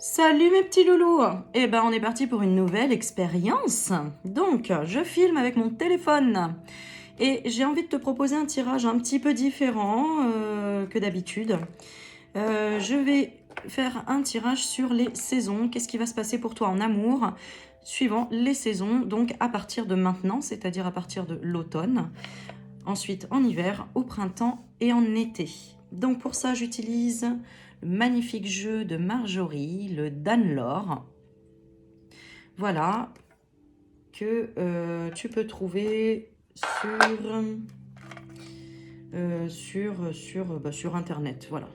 Salut mes petits loulous! Eh ben on est parti pour une nouvelle expérience. Donc je filme avec mon téléphone et j'ai envie de te proposer un tirage un petit peu différent que d'habitude. Je vais faire un tirage sur les saisons. Qu'est-ce qui va se passer pour toi en amour suivant les saisons, donc à partir de maintenant, c'est-à-dire à partir de l'automne, ensuite en hiver, au printemps et en été. Donc pour ça j'utilise le magnifique jeu de Marjorie, le Danlore. Voilà, que tu peux trouver sur internet. Voilà,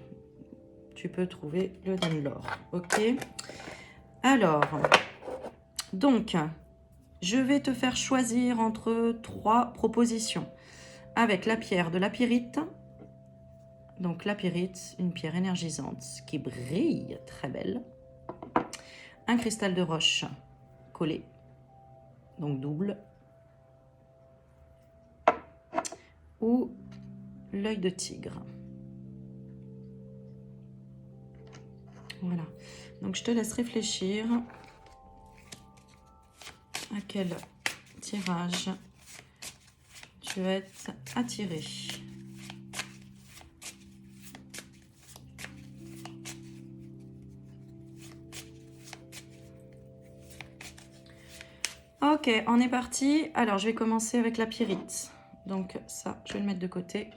tu peux trouver le Danlore. Ok. Alors, donc, je vais te faire choisir entre 3 propositions. Avec la pierre de la pyrite. Donc la pyrite, une pierre énergisante qui brille, très belle. Un cristal de roche collé, donc double. Ou l'œil de tigre. Voilà. Donc je te laisse réfléchir à quel tirage tu vas être attiré. Ok, on est parti. Alors, je vais commencer avec la pyrite. Donc ça, je vais le mettre de côté.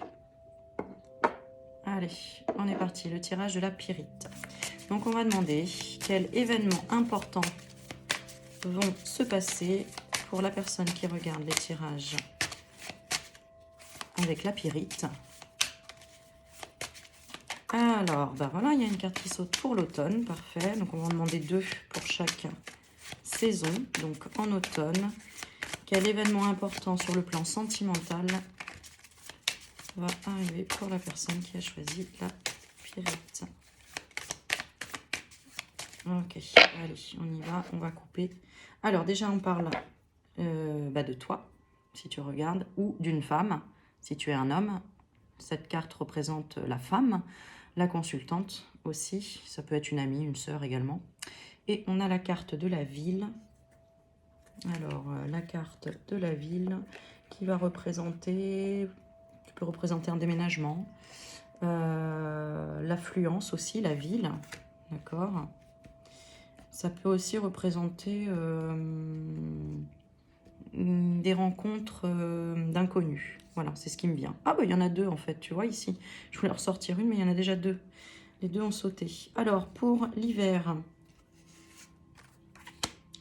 Allez, on est parti. Le tirage de la pyrite. Donc, on va demander quels événements importants vont se passer pour la personne qui regarde les tirages avec la pyrite. Alors, ben voilà, il y a une carte qui saute pour l'automne. Parfait. Donc, on va en demander 2 pour chaque saison. Donc, en automne, quel événement important sur le plan sentimental va arriver pour la personne qui a choisi la pyrite? Ok, allez, on y va, on va couper. Alors, déjà, on parle de toi, si tu regardes, ou d'une femme, si tu es un homme. Cette carte représente la femme, la consultante aussi. Ça peut être une amie, une sœur également. Et on a la carte de la ville. Alors, la carte de la ville qui va représenter, tu peux représenter un déménagement, l'affluence aussi, la ville, d'accord. Ça peut aussi représenter des rencontres d'inconnus. Voilà, c'est ce qui me vient. Ah bah il y en a 2 en fait, tu vois ici. Je voulais en ressortir une, mais il y en a déjà 2. Les 2 ont sauté. Alors, pour l'hiver,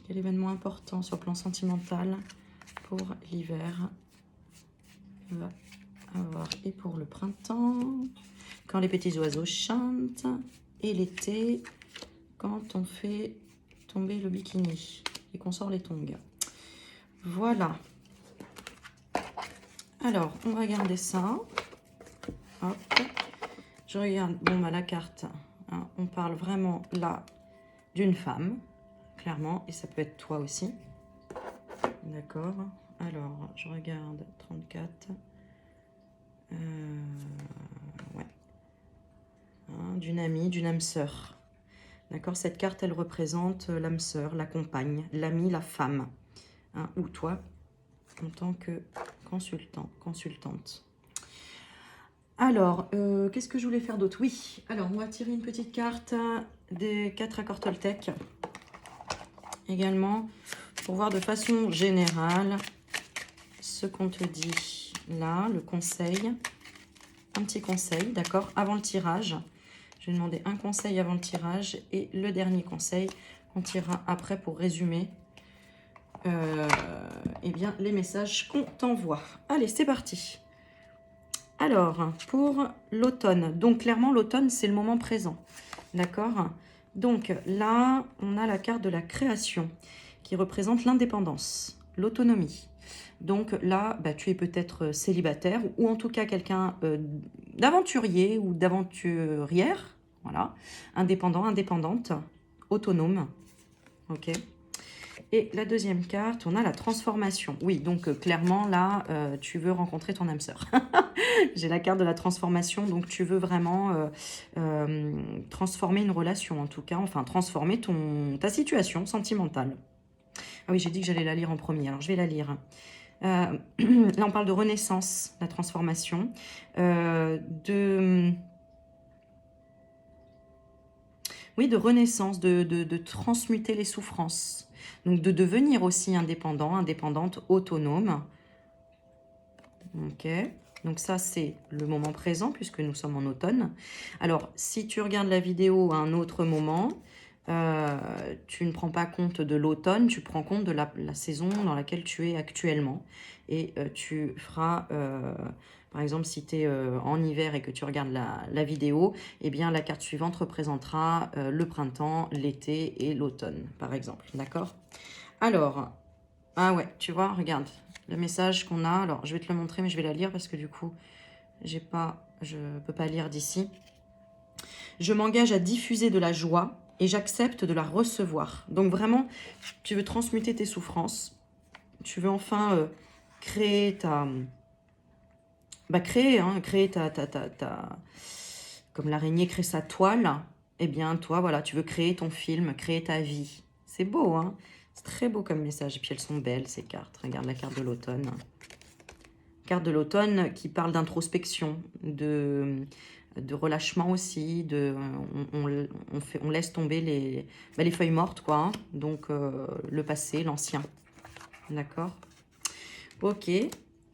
quel événement important sur le plan sentimental pour l'hiver va avoir? Et pour le printemps, quand les petits oiseaux chantent. Et l'été, quand on fait tomber le bikini et qu'on sort les tongs. Voilà. Alors, on va garder ça. Hop. Je regarde, bon, bah, la carte, hein, on parle vraiment là d'une femme, clairement, et ça peut être toi aussi. D'accord. Alors, je regarde 34. Ouais. Hein, d'une amie, d'une âme sœur. D'accord. Cette carte, elle représente l'âme sœur, la compagne, l'amie, la femme. Hein, ou toi, en tant que consultante. Alors, qu'est-ce que je voulais faire d'autre? Oui, alors on va tirer une petite carte des 4 accords Toltec. Également, pour voir de façon générale ce qu'on te dit là, le conseil. Un petit conseil, d'accord, avant le tirage. Je vais demander un conseil avant le tirage et le dernier conseil, on tirera après pour résumer eh bien, les messages qu'on t'envoie. Allez, c'est parti. Alors, pour l'automne, donc clairement l'automne c'est le moment présent, d'accord? Donc là, on a la carte de la création qui représente l'indépendance, l'autonomie. Donc là, bah, tu es peut-être célibataire ou en tout cas quelqu'un d'aventurier ou d'aventurière, voilà, indépendant, indépendante, autonome, ok? Et la deuxième carte, on a la transformation. Oui, donc clairement, là, tu veux rencontrer ton âme sœur. J'ai la carte de la transformation, donc tu veux vraiment transformer une relation, en tout cas, enfin transformer ta situation sentimentale. Ah oui, j'ai dit que j'allais la lire en premier, alors je vais la lire. Là, on parle de renaissance, la transformation, oui, de renaissance, de transmuter les souffrances. Donc, de devenir aussi indépendant, indépendante, autonome. Ok. Donc ça, c'est le moment présent, puisque nous sommes en automne. Alors, si tu regardes la vidéo à un autre moment, tu ne prends pas compte de l'automne, tu prends compte de la saison dans laquelle tu es actuellement. Et tu feras, par exemple, si tu es en hiver et que tu regardes la vidéo, eh bien, la carte suivante représentera le printemps, l'été et l'automne, par exemple. D'accord? Alors, ah ouais, tu vois, regarde, le message qu'on a. Alors, je vais te le montrer, mais je vais la lire parce que du coup, je ne peux pas lire d'ici. Je m'engage à diffuser de la joie et j'accepte de la recevoir. Donc vraiment, tu veux transmuter tes souffrances. Tu veux enfin créer ta... créer ta... Comme l'araignée crée sa toile. Eh bien, toi, voilà, tu veux créer ton film, créer ta vie. C'est beau, hein? C'est très beau comme message. Et puis elles sont belles, ces cartes. Regarde la carte de l'automne. Carte de l'automne qui parle d'introspection, de relâchement aussi, on laisse tomber les feuilles mortes, quoi. Hein. Donc, le passé, l'ancien. D'accord? Ok.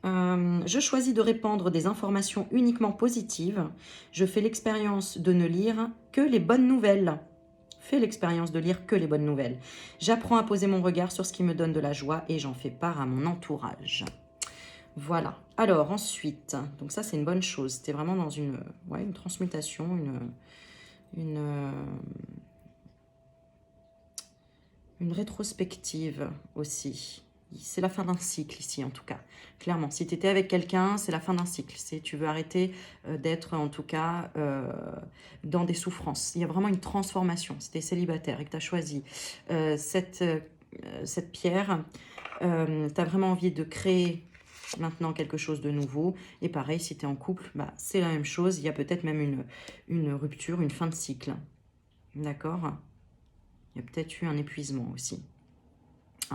Je choisis de répandre des informations uniquement positives. Je fais l'expérience de ne lire que les bonnes nouvelles. Fais l'expérience de lire que les bonnes nouvelles. J'apprends à poser mon regard sur ce qui me donne de la joie et j'en fais part à mon entourage. Voilà. Alors, ensuite, donc ça, c'est une bonne chose. C'était vraiment dans une transmutation, une rétrospective aussi. C'est la fin d'un cycle ici, en tout cas. Clairement, si tu étais avec quelqu'un, c'est la fin d'un cycle. Tu veux arrêter d'être, en tout cas, dans des souffrances. Il y a vraiment une transformation. Si tu es célibataire et que tu as choisi cette pierre, tu as vraiment envie de créer maintenant quelque chose de nouveau. Et pareil, si tu es en couple, c'est la même chose. Il y a peut-être même une rupture, une fin de cycle. D'accord? Il y a peut-être eu un épuisement aussi.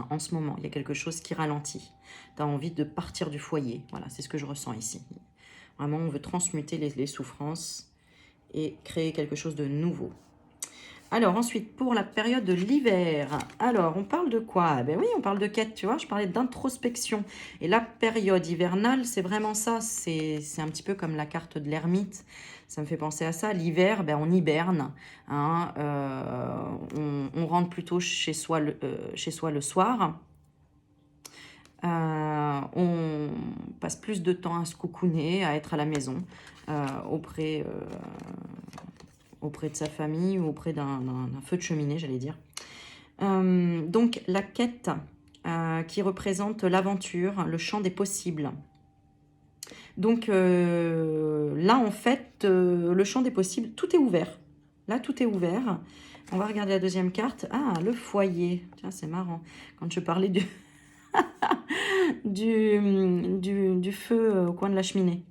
En ce moment, il y a quelque chose qui ralentit. Tu as envie de partir du foyer. Voilà, c'est ce que je ressens ici. Vraiment, on veut transmuter les souffrances et créer quelque chose de nouveau. Alors ensuite, pour la période de l'hiver, alors on parle de quoi? Ben oui, on parle de quête, tu vois, je parlais d'introspection. Et la période hivernale, c'est vraiment ça, c'est un petit peu comme la carte de l'ermite, ça me fait penser à ça. L'hiver, ben, on hiberne, hein, on rentre plutôt chez soi le soir. On passe plus de temps à se coucouner, à être à la maison, auprès de sa famille ou auprès d'un feu de cheminée, j'allais dire. Donc, la quête qui représente l'aventure, le champ des possibles. Donc, là, en fait, le champ des possibles, tout est ouvert. Là, tout est ouvert. On va regarder la deuxième carte. Ah, le foyer. Tiens, c'est marrant. Quand je parlais du feu au coin de la cheminée.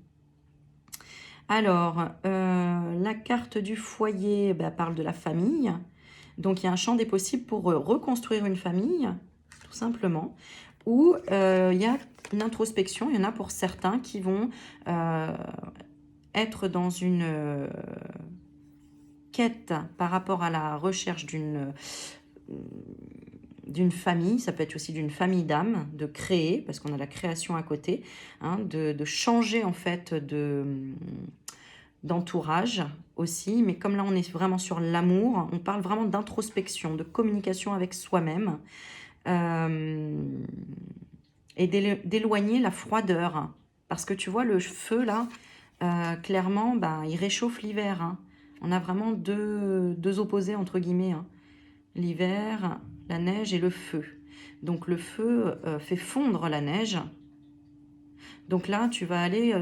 Alors, la carte du foyer parle de la famille. Donc, il y a un champ des possibles pour reconstruire une famille, tout simplement. Ou il y a une introspection. Il y en a pour certains qui vont être dans une quête par rapport à la recherche d'une famille, ça peut être aussi d'une famille d'âme, de créer, parce qu'on a la création à côté, hein, de changer en fait d'entourage aussi, mais comme là on est vraiment sur l'amour, on parle vraiment d'introspection, de communication avec soi-même, et d'éloigner la froideur, parce que tu vois le feu là, clairement, il réchauffe l'hiver, hein. On a vraiment deux opposés entre guillemets, hein. L'hiver, la neige et le feu. Donc le feu fait fondre la neige. Donc là, tu vas aller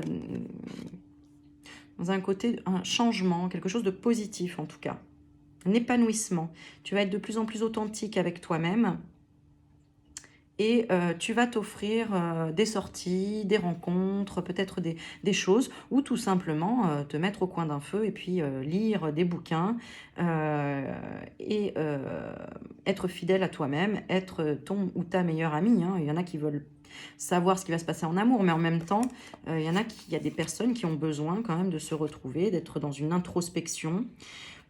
dans un côté, un changement, quelque chose de positif en tout cas. Un épanouissement. Tu vas être de plus en plus authentique avec toi-même. Et tu vas t'offrir des sorties, des rencontres, peut-être des choses, ou tout simplement te mettre au coin d'un feu et puis lire des bouquins et être fidèle à toi-même, être ton ou ta meilleure amie. Hein. Il y en a qui veulent savoir ce qui va se passer en amour, mais en même temps, il y a des personnes qui ont besoin quand même de se retrouver, d'être dans une introspection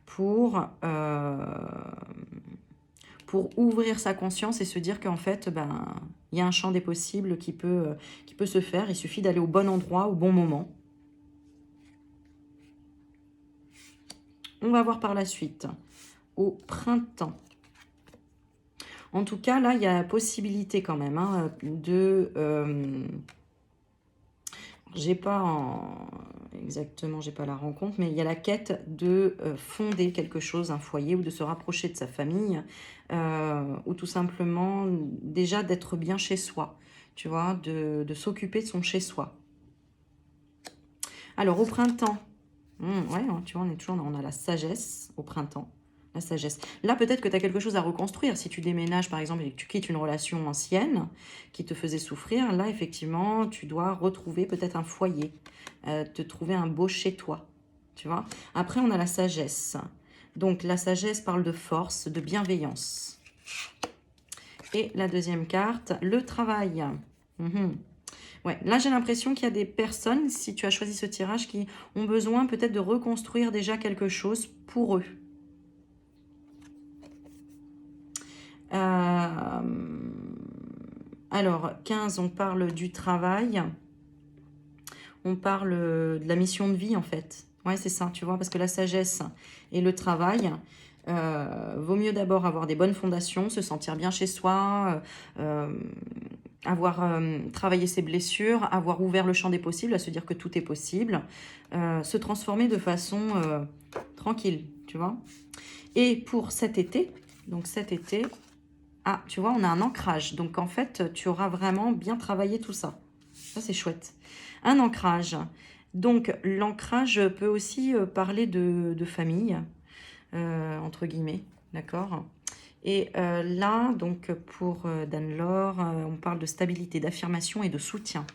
pour ouvrir sa conscience et se dire qu'en fait, ben, il y a un champ des possibles qui peut se faire. Il suffit d'aller au bon endroit, au bon moment. On va voir par la suite. Au printemps. En tout cas, là, il y a la possibilité quand même hein, de... j'ai pas exactement, j'ai pas la rencontre, mais il y a la quête de fonder quelque chose, un foyer, ou de se rapprocher de sa famille, ou tout simplement déjà d'être bien chez soi, tu vois, de s'occuper de son chez soi. Alors au printemps, ouais, tu vois, on a la sagesse au printemps. La sagesse. Là, peut-être que tu as quelque chose à reconstruire. Si tu déménages, par exemple, et que tu quittes une relation ancienne qui te faisait souffrir, là, effectivement, tu dois retrouver peut-être un foyer, te trouver un beau chez toi, tu vois. Après, on a la sagesse. Donc, la sagesse parle de force, de bienveillance. Et la deuxième carte, le travail. Ouais, là, j'ai l'impression qu'il y a des personnes, si tu as choisi ce tirage, qui ont besoin peut-être de reconstruire déjà quelque chose pour eux. Alors, 15, on parle du travail. On parle de la mission de vie, en fait. Ouais, c'est ça, tu vois, parce que la sagesse et le travail, vaut mieux d'abord avoir des bonnes fondations, se sentir bien chez soi, avoir travaillé ses blessures, avoir ouvert le champ des possibles, à se dire que tout est possible, se transformer de façon tranquille, tu vois. Et pour cet été, donc cet été, ah, tu vois, on a un ancrage. Donc, en fait, tu auras vraiment bien travaillé tout ça. Ça, c'est chouette. Un ancrage. Donc, l'ancrage peut aussi parler de famille, entre guillemets, d'accord. Et là, donc, pour Dan-Laure, on parle de stabilité, d'affirmation et de soutien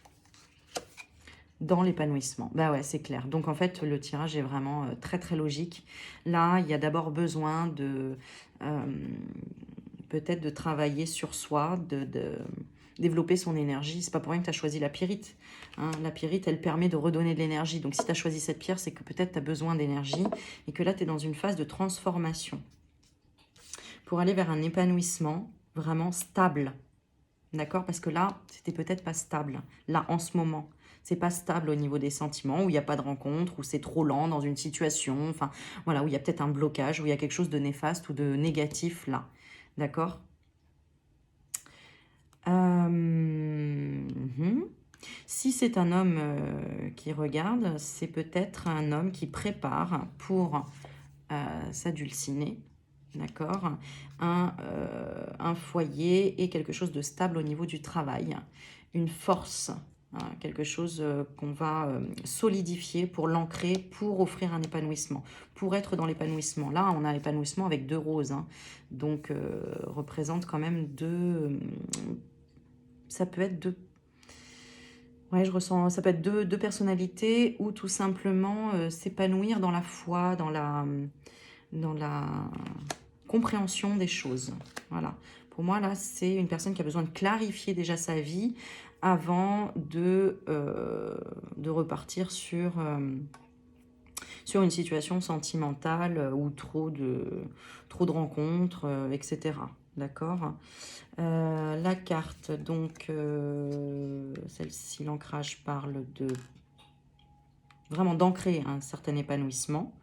dans l'épanouissement. Bah ouais, c'est clair. Donc, en fait, le tirage est vraiment très, très logique. Là, il y a d'abord besoin de... peut-être de travailler sur soi, de développer son énergie. C'est pas pour rien que tu as choisi la pyrite. Hein. La pyrite, elle permet de redonner de l'énergie. Donc, si tu as choisi cette pierre, c'est que peut-être tu as besoin d'énergie et que là, tu es dans une phase de transformation pour aller vers un épanouissement vraiment stable. D'accord? Parce que là, c'était peut-être pas stable. Là, en ce moment, c'est pas stable au niveau des sentiments, où il n'y a pas de rencontre, où c'est trop lent dans une situation, enfin, voilà, où il y a peut-être un blocage, où il y a quelque chose de néfaste ou de négatif là. D'accord? Si c'est un homme qui regarde, c'est peut-être un homme qui prépare pour s'adulciner, d'accord, un foyer et quelque chose de stable au niveau du travail, une force, hein, quelque chose qu'on va solidifier pour l'ancrer, pour offrir un épanouissement, pour être dans l'épanouissement. Là, on a l'épanouissement avec 2 roses, hein, donc représente quand même ça peut être deux. Ouais, je ressens, ça peut être deux personnalités ou tout simplement s'épanouir dans la foi, dans la compréhension des choses. Voilà. Pour moi, là, c'est une personne qui a besoin de clarifier déjà sa vie avant de repartir sur une situation sentimentale ou trop de rencontres, etc. D'accord. La carte, donc, celle-ci, l'ancrage parle de vraiment d'ancrer un certain épanouissement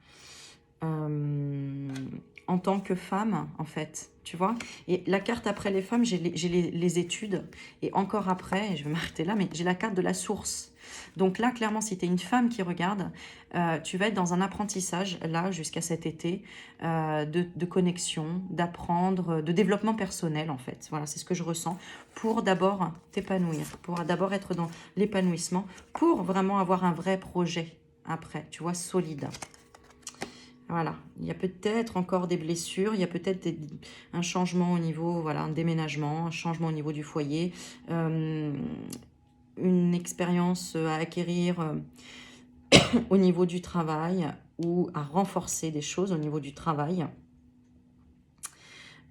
en tant que femme, en fait, tu vois. Et la carte après les femmes, j'ai les études. Et encore après, et je vais m'arrêter là, mais j'ai la carte de la source. Donc là, clairement, si tu es une femme qui regarde, tu vas être dans un apprentissage, là, jusqu'à cet été, de connexion, d'apprendre, de développement personnel, en fait. Voilà, c'est ce que je ressens, pour d'abord t'épanouir, pour d'abord être dans l'épanouissement, pour vraiment avoir un vrai projet après, tu vois, solide. Voilà, il y a peut-être encore des blessures, il y a peut-être un changement au niveau, voilà, un déménagement, un changement au niveau du foyer, une expérience à acquérir au niveau du travail ou à renforcer des choses au niveau du travail,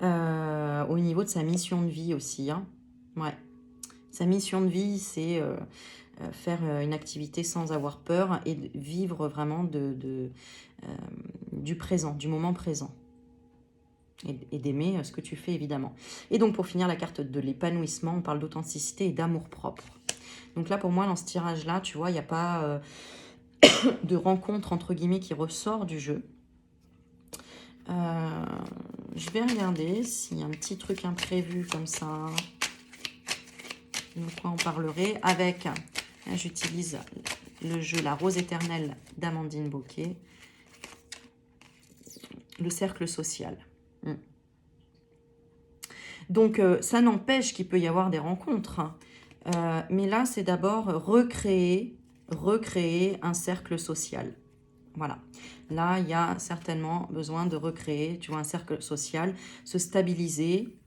au niveau de sa mission de vie aussi, hein. Ouais. Sa mission de vie, c'est faire une activité sans avoir peur et vivre vraiment du présent, du moment présent. Et d'aimer ce que tu fais, évidemment. Et donc, pour finir, la carte de l'épanouissement, on parle d'authenticité et d'amour-propre. Donc là, pour moi, dans ce tirage-là, tu vois, il n'y a pas de rencontre, entre guillemets, qui ressort du jeu. Je vais regarder s'il y a un petit truc imprévu comme ça. De quoi on parlerait avec... J'utilise le jeu La Rose éternelle d'Amandine Bocquet. Le cercle social. Donc, ça n'empêche qu'il peut y avoir des rencontres. Mais là, c'est d'abord recréer un cercle social. Voilà. Là, il y a certainement besoin de recréer, tu vois, un cercle social, se stabiliser,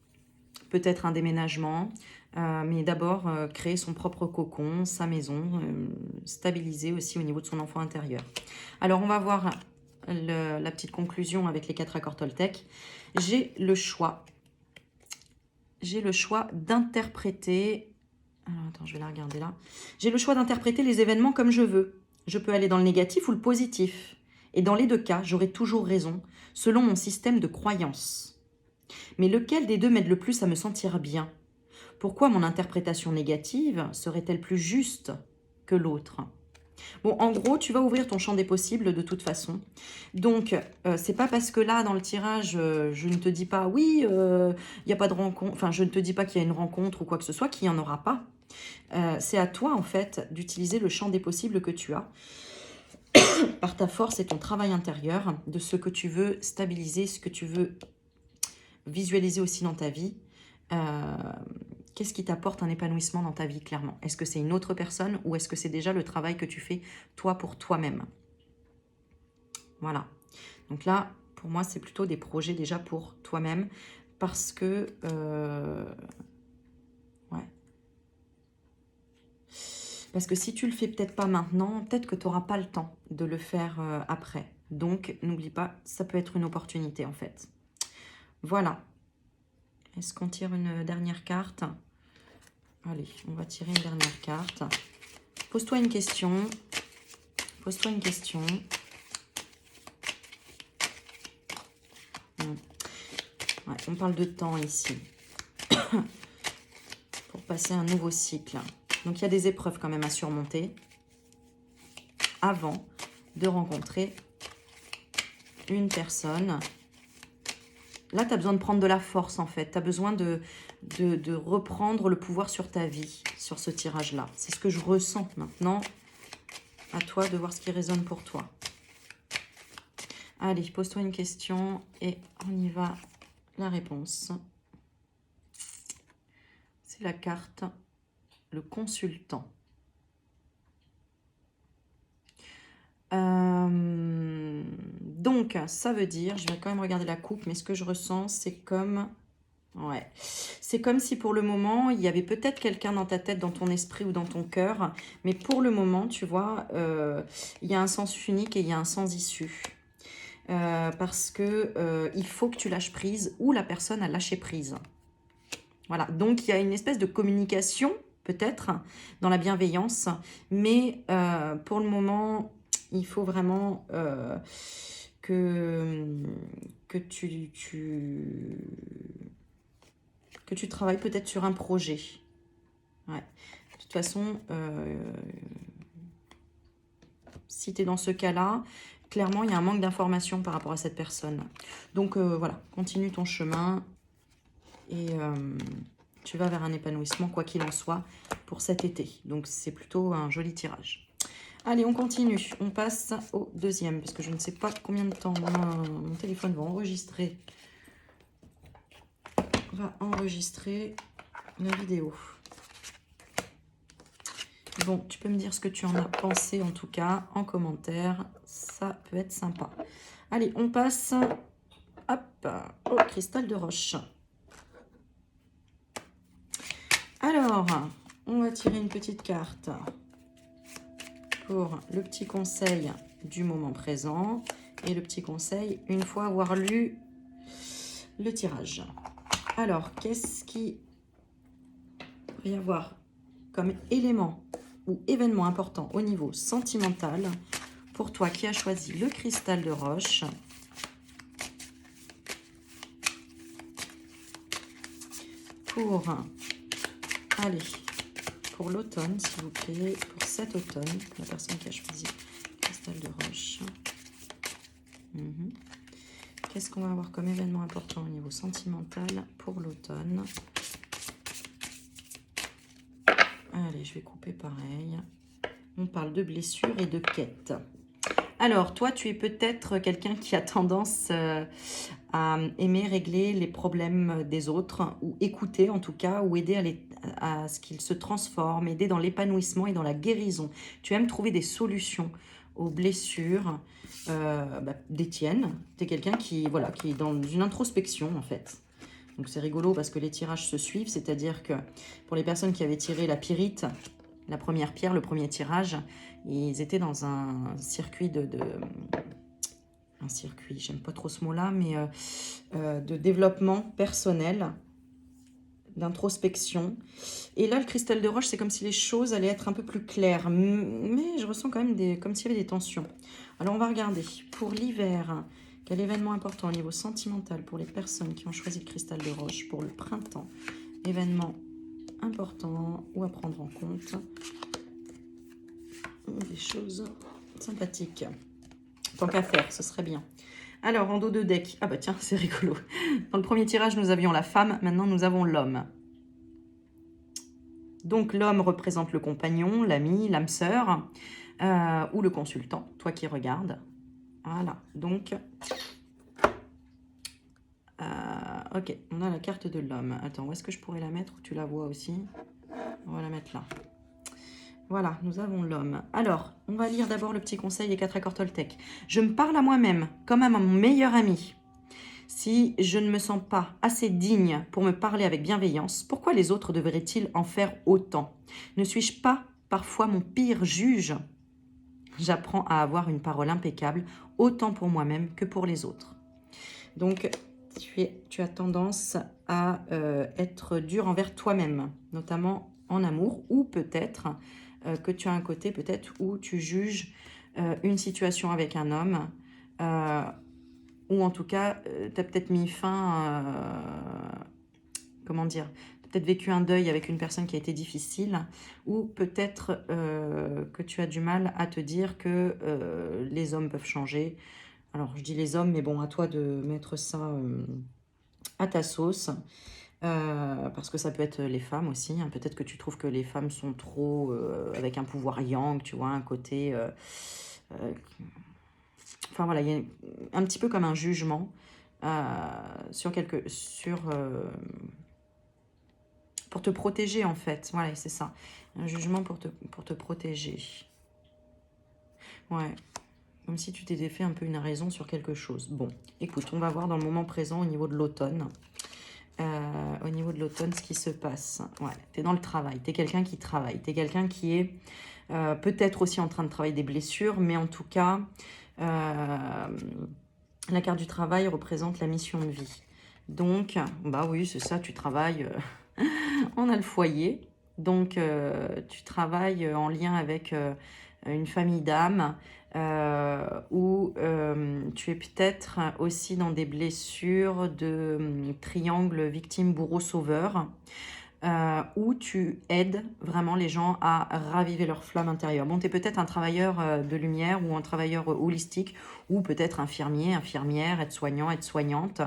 peut-être un déménagement, mais d'abord créer son propre cocon, sa maison, stabiliser aussi au niveau de son enfant intérieur. Alors, on va voir la petite conclusion avec les 4 accords Toltec. J'ai le choix d'interpréter... Alors, attends, je vais la regarder là. J'ai le choix d'interpréter les événements comme je veux. Je peux aller dans le négatif ou le positif. Et dans les 2 cas, j'aurai toujours raison, selon mon système de croyance. Mais lequel des 2 m'aide le plus à me sentir bien? Pourquoi mon interprétation négative serait-elle plus juste que l'autre? Bon, en gros, tu vas ouvrir ton champ des possibles de toute façon. Donc, c'est pas parce que là, dans le tirage, je ne te dis pas, oui, il n'y a pas de rencontre, enfin, je ne te dis pas qu'il y a une rencontre ou quoi que ce soit, qu'il n'y en aura pas. C'est à toi, en fait, d'utiliser le champ des possibles que tu as, par ta force et ton travail intérieur, de ce que tu veux stabiliser, ce que tu veux visualiser aussi dans ta vie. Qu'est-ce qui t'apporte un épanouissement dans ta vie, clairement? Est-ce que c'est une autre personne ou est-ce que c'est déjà le travail que tu fais, toi, pour toi-même? Voilà. Donc là, pour moi, c'est plutôt des projets déjà pour toi-même parce que... ouais. Parce que si tu le fais peut-être pas maintenant, peut-être que tu n'auras pas le temps de le faire après. Donc, n'oublie pas, ça peut être une opportunité, en fait. Voilà. Est-ce qu'on tire une dernière carte? Allez, on va tirer une dernière carte. Pose-toi une question. Pose-toi une question. Ouais, on parle de temps ici. Pour passer un nouveau cycle. Donc, il y a des épreuves quand même à surmonter avant de rencontrer une personne. Là, tu as besoin de prendre de la force, en fait. Tu as besoin de reprendre le pouvoir sur ta vie, sur ce tirage-là. C'est ce que je ressens maintenant. À toi de voir ce qui résonne pour toi. Allez, pose-toi une question et on y va. La réponse. C'est la carte, le consultant. Donc, ça veut dire, je vais quand même regarder la coupe, mais ce que je ressens, c'est comme... Ouais, c'est comme si pour le moment, il y avait peut-être quelqu'un dans ta tête, dans ton esprit ou dans ton cœur, mais pour le moment, tu vois, il y a un sens unique et il y a un sens issue. Parce que il faut que tu lâches prise ou la personne a lâché prise. Voilà, donc il y a une espèce de communication, peut-être, dans la bienveillance, mais pour le moment, il faut vraiment que tu travailles peut-être sur un projet. Ouais. De toute façon, si tu es dans ce cas-là, clairement, il y a un manque d'information par rapport à cette personne. Donc, voilà, continue ton chemin et tu vas vers un épanouissement, quoi qu'il en soit, pour cet été. Donc, c'est plutôt un joli tirage. Allez, on continue. On passe au deuxième, parce que je ne sais pas combien de temps mon téléphone va enregistrer. La vidéo. Bon, tu peux me dire ce que tu en as pensé, en tout cas, en commentaire. Ça peut être sympa. Allez, on passe hop, au cristal de roche. Alors, on va tirer une petite carte pour le petit conseil du moment présent et le petit conseil une fois avoir lu le tirage. Alors, qu'est-ce qui va y avoir comme élément ou événement important au niveau sentimental pour toi qui as choisi le cristal de roche? Pour, allez, pour l'automne, s'il vous plaît, pour cet automne, la personne qui a choisi le cristal de roche. Qu'est-ce qu'on va avoir comme événement important au niveau sentimental pour l'automne? Allez, je vais couper pareil. On parle de blessures et de quêtes. Alors, toi, tu es peut-être quelqu'un qui a tendance à aimer régler les problèmes des autres, ou écouter en tout cas, ou aider à ce qu'ils se transforment, aider dans l'épanouissement et dans la guérison. Tu aimes trouver des solutions aux blessures des tiennes. Tu es quelqu'un qui, voilà, qui est dans une introspection en fait. Donc c'est rigolo parce que les tirages se suivent, c'est-à-dire que pour les personnes qui avaient tiré la pyrite, la première pierre, le premier tirage, ils étaient dans un circuit un circuit, j'aime pas trop ce mot-là, mais de développement personnel, d'introspection. Et là, le cristal de roche, c'est comme si les choses allaient être un peu plus claires, mais je ressens quand même comme s'il y avait des tensions. Alors, on va regarder. Pour l'hiver, quel événement important au niveau sentimental pour les personnes qui ont choisi le cristal de roche? Pour le printemps, événement important ou à prendre en compte? Des choses sympathiques. Tant qu'à faire, ce serait bien. Alors, en dos de deck, ah bah tiens, c'est rigolo. Dans le premier tirage, nous avions la femme, maintenant nous avons l'homme. Donc l'homme représente le compagnon, l'ami, l'âme sœur, ou le consultant, toi qui regardes. Voilà, donc, ok, on a la carte de l'homme. Attends, où est-ce que je pourrais la mettre, où tu la vois aussi? On va la mettre là. Voilà, nous avons l'homme. Alors, on va lire d'abord le petit conseil des 4 accords Toltec. Je me parle à moi-même, comme à mon meilleur ami. Si je ne me sens pas assez digne pour me parler avec bienveillance, pourquoi les autres devraient-ils en faire autant? Ne suis-je pas parfois mon pire juge? J'apprends à avoir une parole impeccable, autant pour moi-même que pour les autres. Donc, tu as tendance à être dur envers toi-même, notamment en amour, ou peut-être que tu as un côté peut-être où tu juges une situation avec un homme, ou en tout cas, tu as peut-être mis fin, comment dire, tu as peut-être vécu un deuil avec une personne qui a été difficile, ou peut-être que tu as du mal à te dire que les hommes peuvent changer. Alors, je dis les hommes, mais bon, à toi de mettre ça à ta sauce. Parce que ça peut être les femmes aussi. Hein. Peut-être que tu trouves que les femmes sont trop avec un pouvoir yang, tu vois, un côté... enfin voilà, il y a un petit peu comme un jugement pour te protéger en fait. Voilà, c'est ça. Un jugement pour te protéger. Ouais. Comme si tu t'étais fait un peu une raison sur quelque chose. Bon, écoute, on va voir dans le moment présent au niveau de l'automne. Au niveau de l'automne, ce qui se passe. Ouais, tu es dans le travail, tu es quelqu'un qui travaille, tu es quelqu'un qui est peut-être aussi en train de travailler des blessures, mais en tout cas, la carte du travail représente la mission de vie. Donc, bah oui, c'est ça, tu travailles, on a le foyer, donc tu travailles en lien avec une famille d'âmes, où tu es peut-être aussi dans des blessures de triangle victime-bourreau-sauveur, où tu aides vraiment les gens à raviver leur flamme intérieure. Bon, tu es peut-être un travailleur de lumière ou un travailleur holistique, ou peut-être infirmier, infirmière, aide-soignant, aide-soignante.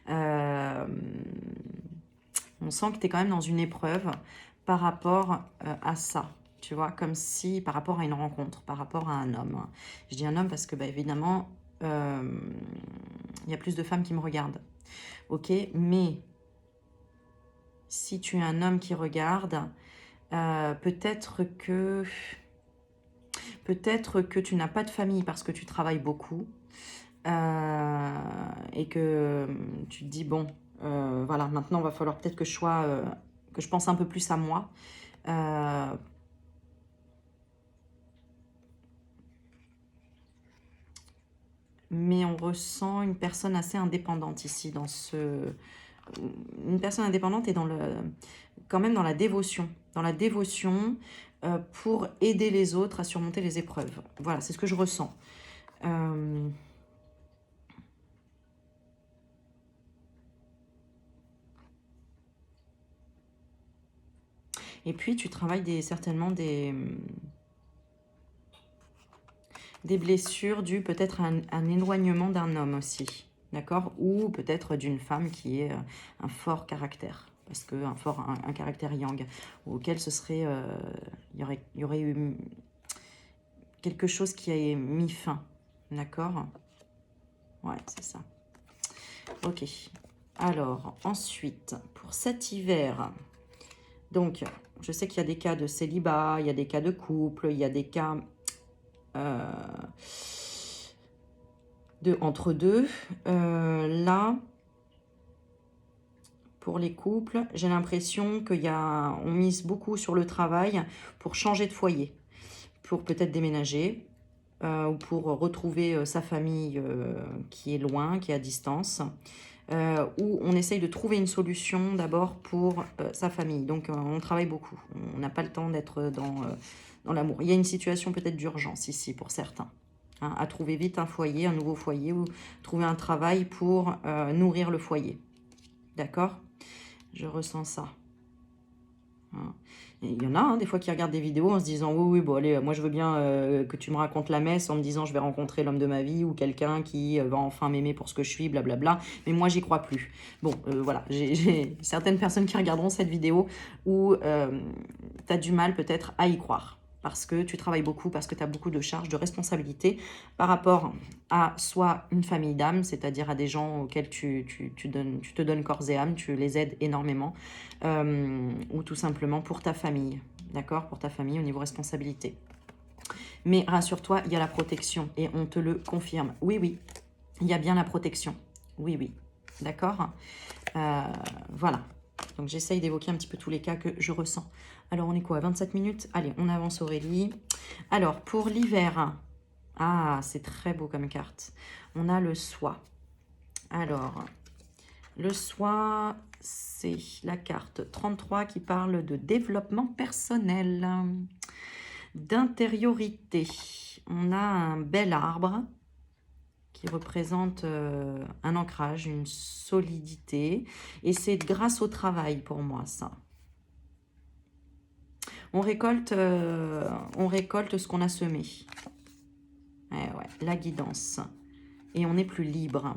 On sent que tu es quand même dans une épreuve par rapport à ça. Tu vois, comme si par rapport à une rencontre, par rapport à un homme. Je dis un homme parce que, bah, évidemment, il y a plus de femmes qui me regardent. Ok, mais si tu es un homme qui regarde, peut-être que tu n'as pas de famille parce que tu travailles beaucoup. et que tu te dis, bon, voilà, maintenant, il va falloir peut-être que que je pense un peu plus à moi. Mais on ressent une personne assez indépendante ici, une personne indépendante et quand même dans la dévotion. Dans la dévotion pour aider les autres à surmonter les épreuves. Voilà, c'est ce que je ressens. Et puis, tu travailles certainement des blessures dues peut-être à un éloignement d'un homme aussi. D'accord? Ou peut-être d'une femme qui est un fort caractère. Parce un caractère yang, auquel il y aurait eu quelque chose qui a mis fin. D'accord? Ouais, c'est ça. Ok. Alors, ensuite, pour cet hiver, donc, je sais qu'il y a des cas de célibat, il y a des cas de couple, il y a des cas de entre deux. Là, pour les couples, j'ai l'impression on mise beaucoup sur le travail pour changer de foyer, pour peut-être déménager ou pour retrouver sa famille qui est loin, qui est à distance. Où on essaye de trouver une solution d'abord pour sa famille. Donc on travaille beaucoup, on n'a pas le temps d'être dans l'amour. Il y a une situation peut-être d'urgence ici pour certains, hein, à trouver vite un foyer, un nouveau foyer, ou trouver un travail pour nourrir le foyer. D'accord? Je ressens ça. Hein. Il y en a hein, des fois qui regardent des vidéos en se disant oui, bon allez, moi je veux bien que tu me racontes la messe en me disant je vais rencontrer l'homme de ma vie ou quelqu'un qui va enfin m'aimer pour ce que je suis, blablabla, mais moi j'y crois plus. Bon, voilà, j'ai certaines personnes qui regarderont cette vidéo où tu as du mal peut-être à y croire. Parce que tu travailles beaucoup, parce que tu as beaucoup de charges, de responsabilités par rapport à soit une famille d'âme, c'est-à-dire à des gens auxquels tu te donnes corps et âme, tu les aides énormément, ou tout simplement pour ta famille, d'accord? Pour ta famille au niveau responsabilité. Mais rassure-toi, il y a la protection et on te le confirme. Oui, oui, il y a bien la protection. Oui, oui, d'accord? Voilà. Donc j'essaye d'évoquer un petit peu tous les cas que je ressens. Alors on est quoi, 27 minutes? Allez, on avance Aurélie. Alors pour l'hiver, ah c'est très beau comme carte. On a le soi. Alors, le soi, c'est la carte 33 qui parle de développement personnel, d'intériorité. On a un bel arbre qui représente un ancrage, une solidité. Et c'est grâce au travail pour moi, ça. On récolte ce qu'on a semé. Ouais, la guidance. Et on est plus libre.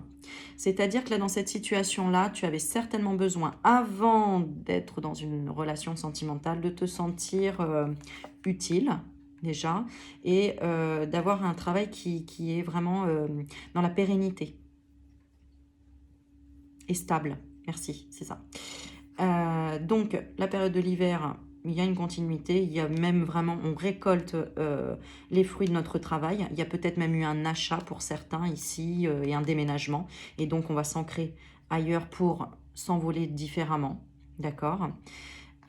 C'est-à-dire que là, dans cette situation-là, tu avais certainement besoin, avant d'être dans une relation sentimentale, de te sentir utile, déjà, et d'avoir un travail qui est vraiment dans la pérennité. Et stable. Merci, c'est ça. Donc, la période de l'hiver, il y a une continuité, il y a même vraiment, on récolte les fruits de notre travail. Il y a peut-être même eu un achat pour certains ici et un déménagement. Et donc, on va s'ancrer ailleurs pour s'envoler différemment. D'accord?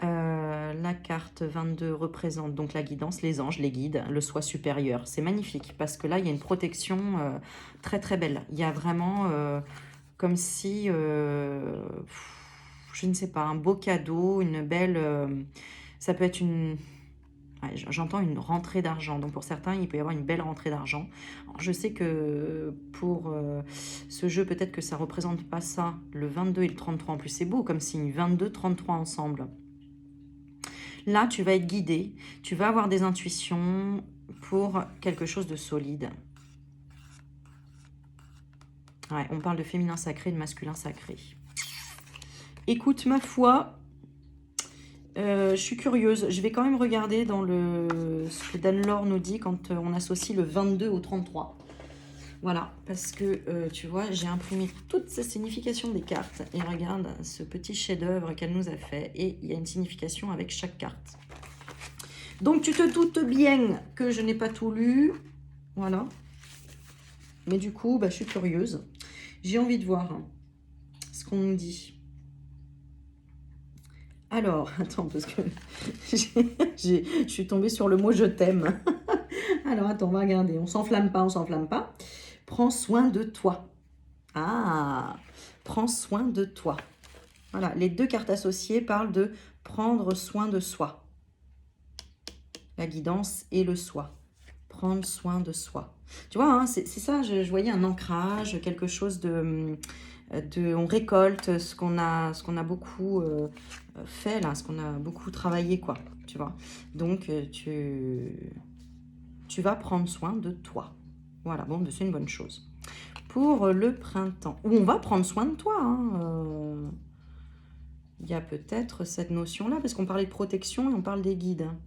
La carte 22 représente donc la guidance, les anges, les guides, le soi supérieur. C'est magnifique parce que là, il y a une protection très très belle. Il y a vraiment comme si, je ne sais pas, un beau cadeau, une belle... ça peut être une... Ouais, j'entends une rentrée d'argent. Donc pour certains, il peut y avoir une belle rentrée d'argent. Je sais que pour ce jeu, peut-être que ça ne représente pas ça, le 22 et le 33. En plus, c'est beau comme signe, 22, 33 ensemble. Là, tu vas être guidé, tu vas avoir des intuitions pour quelque chose de solide. Ouais, on parle de féminin sacré, de masculin sacré. Écoute, ma foi, je suis curieuse. Je vais quand même regarder dans ce que Dan-Laure nous dit quand on associe le 22 au 33. Voilà, parce que tu vois, j'ai imprimé toutes ces significations des cartes. Et regarde ce petit chef-d'œuvre qu'elle nous a fait. Et il y a une signification avec chaque carte. Donc, tu te doutes bien que je n'ai pas tout lu. Voilà. Mais du coup, bah, je suis curieuse. J'ai envie de voir ce qu'on nous dit. Alors, attends, parce que je suis tombée sur le mot « je t'aime ». Alors, attends, on va regarder. On s'enflamme pas, on s'enflamme pas. Prends soin de toi. Ah, prends soin de toi. Voilà, les deux cartes associées parlent de prendre soin de soi. La guidance et le soi. Prendre soin de soi. Tu vois, hein, c'est ça, je voyais un ancrage, quelque chose on récolte ce qu'on a beaucoup fait là, ce qu'on a beaucoup travaillé, quoi, tu vois. Donc, tu vas prendre soin de toi. Voilà, bon, c'est une bonne chose. Pour le printemps, où on va prendre soin de toi, hein, il y a peut-être cette notion-là, parce qu'on parlait de protection et on parle des guides hein,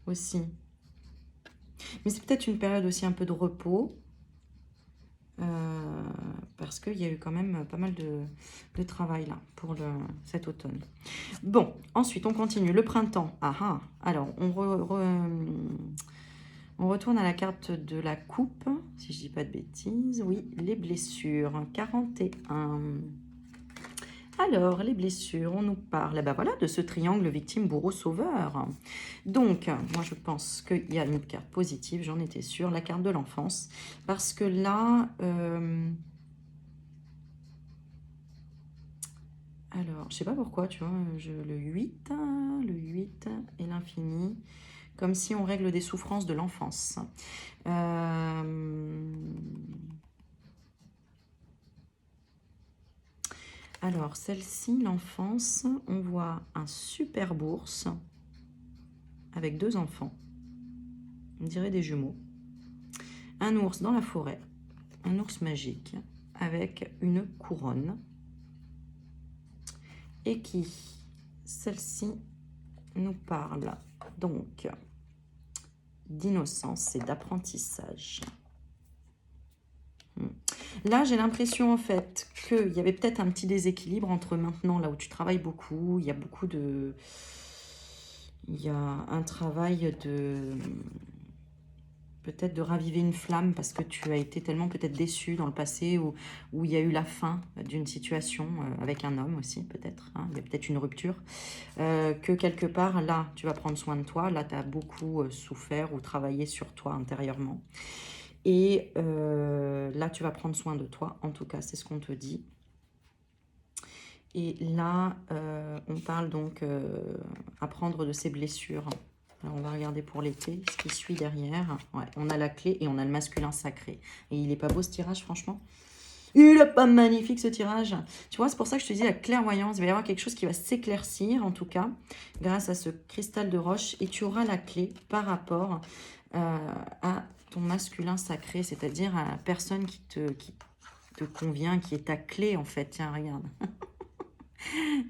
aussi. Mais c'est peut-être une période aussi un peu de repos, parce qu'il y a eu quand même pas mal de travail là pour cet automne. Bon, ensuite on continue. Le printemps. Ah ah. Alors, on retourne à la carte de la coupe, si je dis pas de bêtises. Oui, les blessures. 41. Alors, les blessures, on nous parle ben voilà, de ce triangle victime, bourreau, sauveur. Donc, moi, je pense qu'il y a une carte positive, j'en étais sûre, la carte de l'enfance. Parce que là, alors, je sais pas pourquoi, tu vois, le 8 et l'infini, comme si on règle des souffrances de l'enfance. Alors, celle-ci, l'enfance, on voit un super bourse avec 2 enfants. On dirait des jumeaux. Un ours dans la forêt, un ours magique avec une couronne. Et qui, celle-ci, nous parle donc d'innocence et d'apprentissage. Là, j'ai l'impression en fait qu'il y avait peut-être un petit déséquilibre entre maintenant, là où tu travailles beaucoup, il y a beaucoup de... Il y a un travail de... peut-être de raviver une flamme parce que tu as été tellement peut-être déçu dans le passé où il y a eu la fin d'une situation avec un homme aussi peut-être, hein, il y a peut-être une rupture, que quelque part là tu vas prendre soin de toi, là tu as beaucoup souffert ou travaillé sur toi intérieurement et là tu vas prendre soin de toi, en tout cas c'est ce qu'on te dit. Et là on parle donc apprendre de ses blessures. Alors, on va regarder pour l'été, ce qui suit derrière. Ouais, on a la clé et on a le masculin sacré. Et il est pas beau ce tirage, franchement. Il est pas magnifique ce tirage. Tu vois, c'est pour ça que je te dis la clairvoyance. Il va y avoir quelque chose qui va s'éclaircir, en tout cas, grâce à ce cristal de roche. Et tu auras la clé par rapport à ton masculin sacré, c'est-à-dire à la personne qui te convient, qui est ta clé, en fait. Tiens, regarde.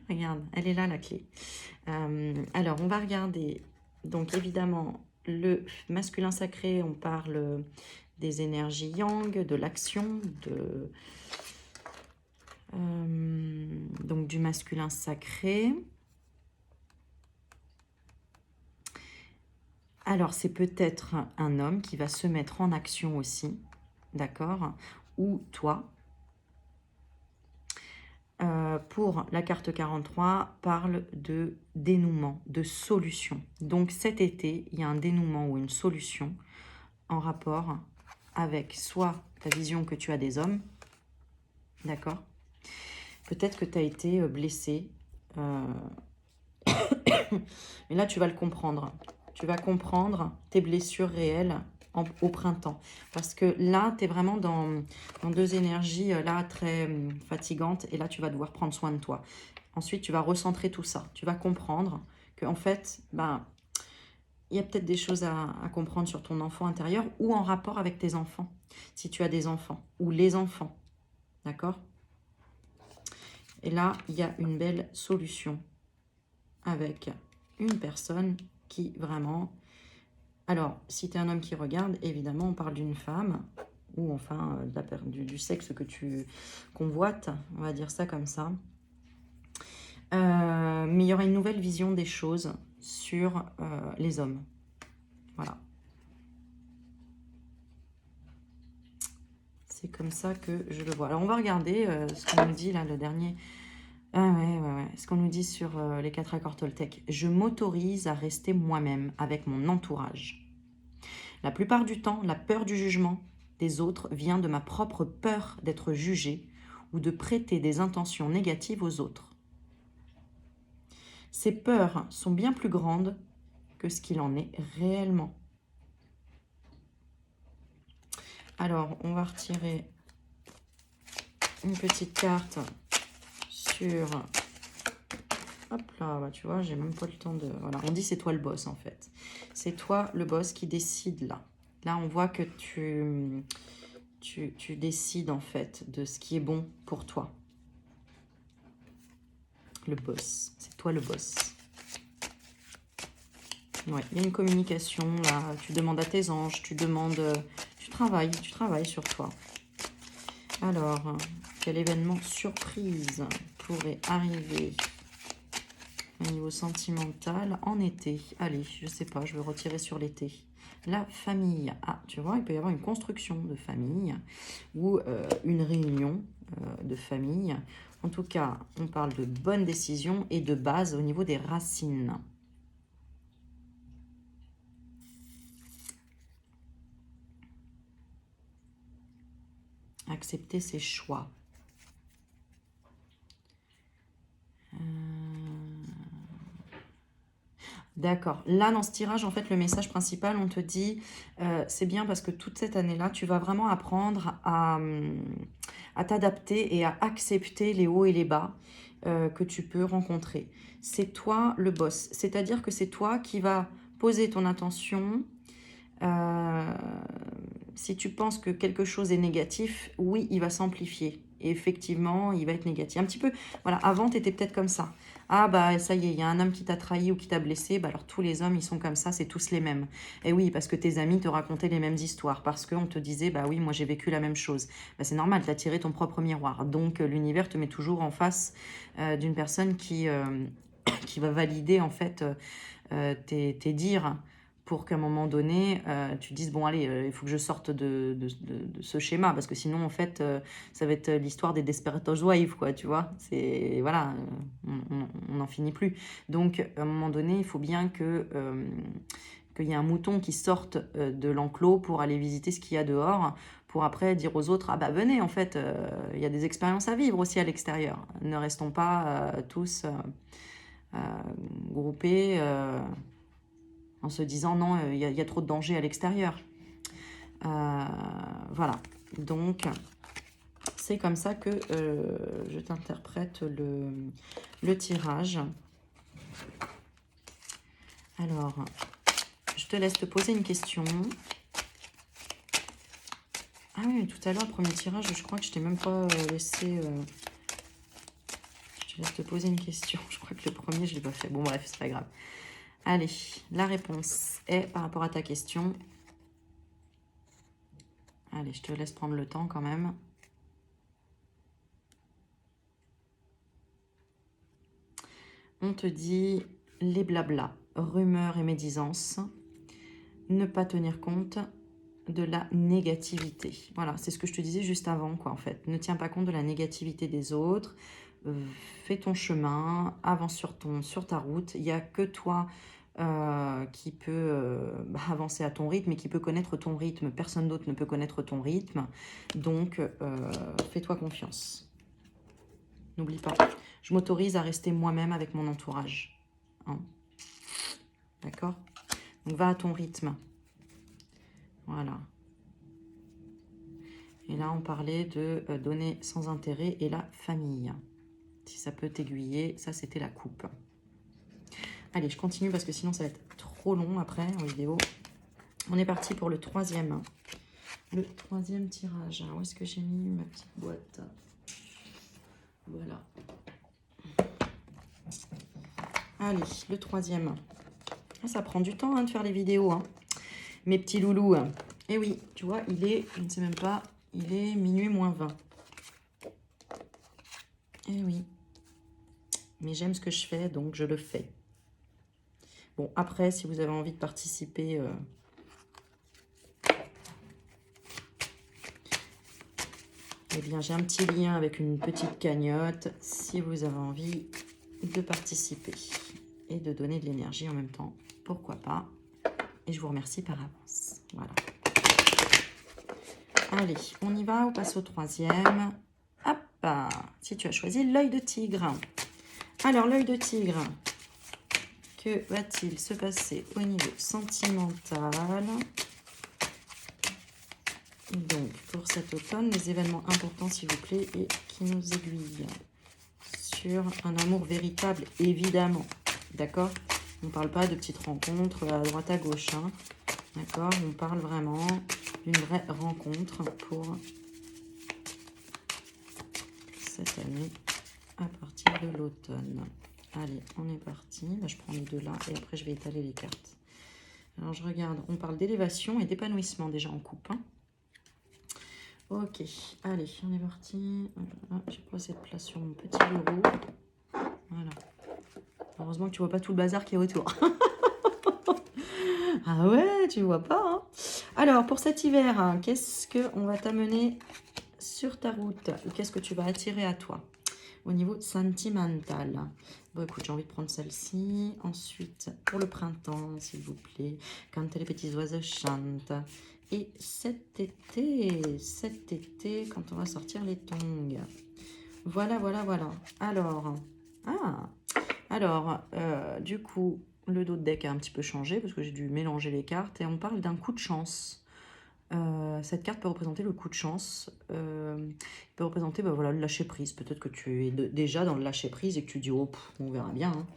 Regarde, elle est là, la clé. Alors, on va regarder... Donc, évidemment, le masculin sacré, on parle des énergies yang, de l'action, donc du masculin sacré. Alors, c'est peut-être un homme qui va se mettre en action aussi, d'accord? Ou toi. Pour la carte 43, parle de dénouement, de solution. Donc cet été, il y a un dénouement ou une solution en rapport avec soit ta vision que tu as des hommes, d'accord? Peut-être que tu as été blessé, mais là tu vas le comprendre. Tu vas comprendre tes blessures réelles au printemps. Parce que là, tu es vraiment dans 2 énergies là très fatigantes. Et là, tu vas devoir prendre soin de toi. Ensuite, tu vas recentrer tout ça. Tu vas comprendre qu'en fait, ben, il y a peut-être des choses à comprendre sur ton enfant intérieur ou en rapport avec tes enfants. Si tu as des enfants ou les enfants. D'accord? Et là, il y a une belle solution avec une personne qui vraiment... Alors, si tu es un homme qui regarde, évidemment, on parle d'une femme, ou enfin du sexe que tu convoites, on va dire ça comme ça. Mais il y aura une nouvelle vision des choses sur les hommes. Voilà. C'est comme ça que je le vois. Alors, on va regarder ce qu'on nous dit là, le dernier. Ah ouais. Ce qu'on nous dit sur les 4 accords Toltec. Je m'autorise à rester moi-même avec mon entourage. La plupart du temps, la peur du jugement des autres vient de ma propre peur d'être jugé ou de prêter des intentions négatives aux autres. Ces peurs sont bien plus grandes que ce qu'il en est réellement. Alors, on va retirer une petite carte sur... Hop là, bah, tu vois, j'ai même pas le temps de... Voilà, on dit c'est toi le boss en fait. C'est toi le boss qui décide là. Là, on voit que tu décides en fait de ce qui est bon pour toi. Le boss, c'est toi le boss. Ouais, il y a une communication là, tu demandes à tes anges, tu travailles sur toi. Alors, quel événement surprise pourrait arriver au niveau sentimental en été? Allez, je sais pas, je vais retirer sur l'été. La famille. Ah, tu vois, il peut y avoir une construction de famille ou une réunion de famille. En tout cas, on parle de bonnes décisions et de base au niveau des racines. Accepter ses choix. D'accord. Là, dans ce tirage, en fait, le message principal, on te dit, c'est bien parce que toute cette année-là, tu vas vraiment apprendre à t'adapter et à accepter les hauts et les bas que tu peux rencontrer. C'est toi le boss. C'est-à-dire que c'est toi qui vas poser ton intention. Si tu penses que quelque chose est négatif, oui, il va s'amplifier. Et effectivement, il va être négatif. Un petit peu, voilà, avant, tu étais peut-être comme ça. Ah bah ça y est, il y a un homme qui t'a trahi ou qui t'a blessé, bah alors tous les hommes, ils sont comme ça, c'est tous les mêmes. Et oui, parce que tes amis te racontaient les mêmes histoires, parce qu'on te disait, bah oui, moi j'ai vécu la même chose. Bah, c'est normal, tu as tiré ton propre miroir. Donc l'univers te met toujours en face d'une personne qui va valider en fait tes dires, pour qu'à un moment donné, tu te dises, bon allez, il faut que je sorte de ce schéma, parce que sinon, en fait, ça va être l'histoire des Desperate Housewives, quoi, tu vois. C'est, voilà, on n'en finit plus. Donc, à un moment donné, il faut bien qu'il y ait un mouton qui sorte de l'enclos pour aller visiter ce qu'il y a dehors, pour après dire aux autres, ah bah venez, en fait, il y a des expériences à vivre aussi à l'extérieur. Ne restons pas tous groupés en se disant non, il y a trop de danger à l'extérieur. Voilà, donc c'est comme ça que je t'interprète le tirage. Alors, je te laisse te poser une question. Ah oui, tout à l'heure, le premier tirage, je crois que je t'ai même pas laissé... Je te laisse te poser une question. Je crois que le premier, je l'ai pas fait. Bon, bref, c'est pas grave. Allez, la réponse est par rapport à ta question. Allez, je te laisse prendre le temps quand même. On te dit les blablas, rumeurs et médisances. Ne pas tenir compte de la négativité. Voilà, c'est ce que je te disais juste avant, quoi, en fait. Ne tiens pas compte de la négativité des autres. Fais ton chemin, avance sur ta route. Il n'y a que toi qui peut avancer à ton rythme et qui peut connaître ton rythme. Personne d'autre ne peut connaître ton rythme. Donc, fais-toi confiance. N'oublie pas, je m'autorise à rester moi-même avec mon entourage. Hein? D'accord? Donc, va à ton rythme. Voilà. Et là, on parlait de donner sans intérêt et la famille. Si ça peut t'aiguiller, ça, c'était la coupe. Allez, je continue parce que sinon, ça va être trop long après en vidéo. On est parti pour le troisième. Le troisième tirage. Alors, où est-ce que j'ai mis ma petite boîte? Voilà. Allez, le troisième. Ah, ça prend du temps de faire les vidéos, hein. Mes petits loulous. Et oui, tu vois, il est, je ne sais même pas, il est minuit moins 20. Et oui. Mais j'aime ce que je fais, donc je le fais. Bon, après, si vous avez envie de participer... Eh bien, j'ai un petit lien avec une petite cagnotte si vous avez envie de participer et de donner de l'énergie en même temps. Pourquoi pas? Et je vous remercie par avance. Voilà. Allez, on y va, on passe au troisième. Hop, si tu as choisi l'œil de tigre. Alors, l'œil de tigre, que va-t-il se passer au niveau sentimental? Donc, pour cet automne, les événements importants, s'il vous plaît, et qui nous aiguillent sur un amour véritable, évidemment. D'accord? On ne parle pas de petites rencontres à droite à gauche. Hein. D'accord? On parle vraiment d'une vraie rencontre pour cette année à partir de l'automne. Allez, on est parti. Là, je prends les deux là et après, je vais étaler les cartes. Alors, je regarde. On parle d'élévation et d'épanouissement déjà en coupe. Hein. Ok, allez, on est parti. J'ai pas assez de place sur mon petit bureau. Voilà. Heureusement que tu vois pas tout le bazar qui est autour. Ah ouais, tu vois pas. Hein. Alors, pour cet hiver, hein, qu'est-ce qu'on va t'amener sur ta route? Ou qu'est-ce que tu vas attirer à toi au niveau sentimental? Bon, écoute, j'ai envie de prendre celle-ci. Ensuite, pour le printemps, s'il vous plaît, quand les petits oiseaux chantent. Et cet été, quand on va sortir les tongs. Voilà, voilà, voilà. Alors, du coup, le dos de deck a un petit peu changé parce que j'ai dû mélanger les cartes et on parle d'un coup de chance. Cette carte peut représenter le coup de chance. Il peut représenter voilà, le lâcher prise. Peut-être que tu es déjà dans le lâcher prise et que tu dis oh, on verra bien. Hein.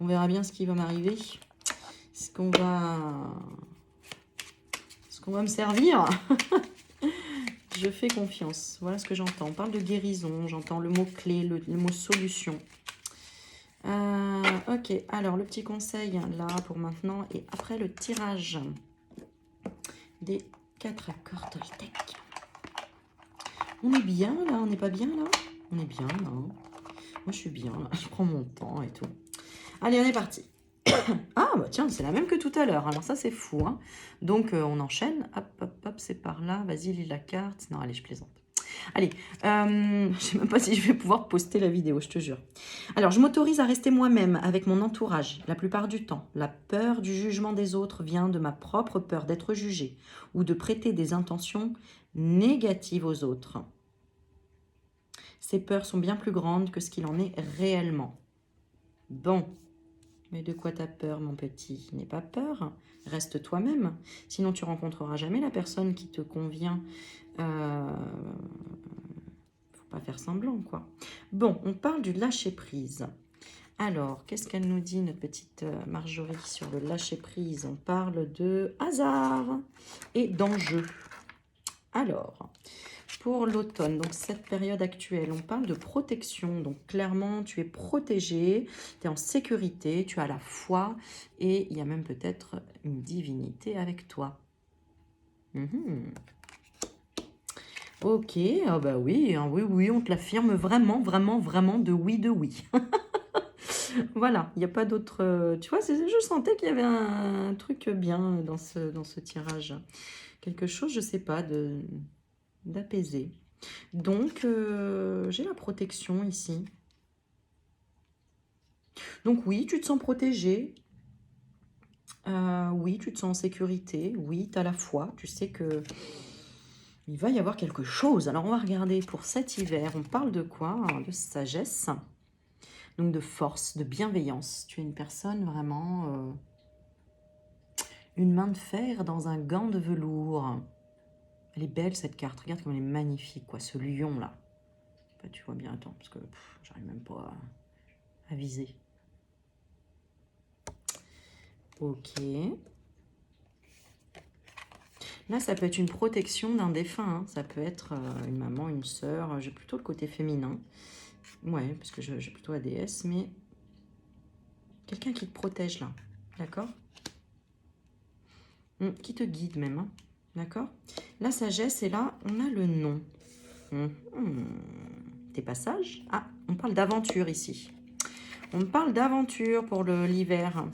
On verra bien ce qui va m'arriver. Ce qu'on va me servir. Je fais confiance. Voilà ce que j'entends. On parle de guérison. J'entends le mot clé, le mot solution. Ok, alors le petit conseil là pour maintenant et après le tirage des 4 accords Toltec. On est bien là, on n'est pas bien là? On est bien là. Hein. Moi je suis bien là, je prends mon temps et tout. Allez, on est parti. Ah bah tiens, c'est la même que tout à l'heure. Alors ça c'est fou. Hein. Donc on enchaîne. Hop, hop, hop, c'est par là. Vas-y, lis la carte. Non, allez, je plaisante. Allez, je sais même pas si je vais pouvoir poster la vidéo, je te jure. Alors, je m'autorise à rester moi-même avec mon entourage, la plupart du temps. La peur du jugement des autres vient de ma propre peur d'être jugée ou de prêter des intentions négatives aux autres. Ces peurs sont bien plus grandes que ce qu'il en est réellement. Bon, mais de quoi t'as peur, mon petit? N'aie pas peur, reste toi-même. Sinon, tu rencontreras jamais la personne qui te convient. Faut pas faire semblant, quoi. Bon, on parle du lâcher-prise. Alors, qu'est-ce qu'elle nous dit, notre petite Marjorie, sur le lâcher-prise? On parle de hasard et d'enjeu. Alors, pour l'automne, donc cette période actuelle, on parle de protection. Donc, clairement, tu es protégé, tu es en sécurité, tu as la foi et il y a même peut-être une divinité avec toi. Ok, ah bah oui, hein, oui, on te l'affirme vraiment, vraiment, vraiment de oui, de oui. Voilà, il n'y a pas d'autre... tu vois, je sentais qu'il y avait un truc bien dans ce tirage. Quelque chose, je sais pas, d'apaisé. Donc, j'ai la protection ici. Donc oui, tu te sens protégé. Oui, tu te sens en sécurité. Oui, tu as la foi. Tu sais que il va y avoir quelque chose. Alors, on va regarder pour cet hiver. On parle de quoi? De sagesse. Donc, de force, de bienveillance. Tu es une personne vraiment... une main de fer dans un gant de velours. Elle est belle, cette carte. Regarde comme elle est magnifique, quoi. Ce lion-là. Bah, tu vois bien, attends, parce que j'arrive même pas à viser. Ok. Là, ça peut être une protection d'un défunt. Hein. Ça peut être une maman, une sœur. J'ai plutôt le côté féminin. Ouais, parce que j'ai plutôt la déesse, mais quelqu'un qui te protège, là. D'accord? Qui te guide, même. Hein. D'accord? La sagesse, et là, on a le nom. T'es pas sage? Ah, on parle d'aventure ici. On parle d'aventure pour l'hiver.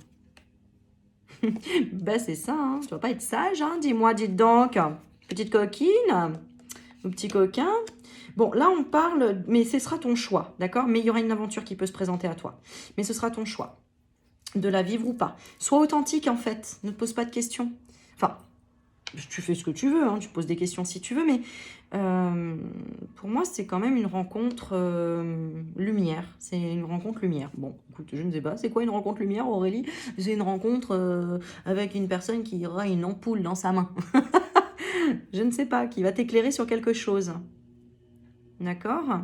Ben, c'est ça, hein. Tu vas pas être sage, hein. Dis-moi, dites donc. Petite coquine. nos petits coquins. Bon, là, on parle, mais ce sera ton choix, d'accord? Mais il y aura une aventure qui peut se présenter à toi. Mais ce sera ton choix, de la vivre ou pas. Sois authentique, en fait. Ne te pose pas de questions. Enfin, tu fais ce que tu veux, hein, tu poses des questions si tu veux, mais pour moi, c'est quand même une rencontre lumière. C'est une rencontre lumière. Bon, écoute, je ne sais pas, c'est quoi une rencontre lumière, Aurélie? C'est une rencontre avec une personne qui aura une ampoule dans sa main. Je ne sais pas, qui va t'éclairer sur quelque chose. D'accord?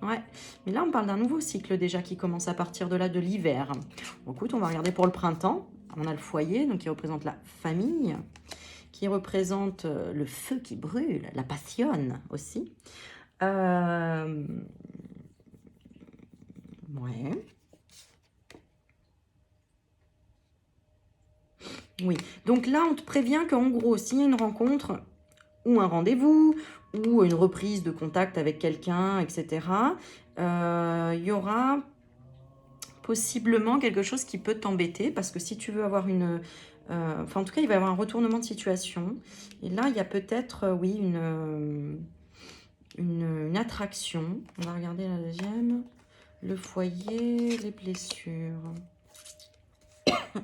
Ouais, mais là, on parle d'un nouveau cycle déjà qui commence à partir de là, de l'hiver. Bon, écoute, on va regarder pour le printemps. On a le foyer, donc qui représente la famille, qui représente le feu qui brûle, la passion aussi. Ouais. Oui, donc là, on te prévient qu'en gros, s'il y a une rencontre ou un rendez-vous ou une reprise de contact avec quelqu'un, etc., il y aura possiblement quelque chose qui peut t'embêter parce que si tu veux avoir une... enfin, en tout cas, il va y avoir un retournement de situation. Et là, il y a peut-être, oui, une attraction. On va regarder la deuxième. Le foyer, les blessures.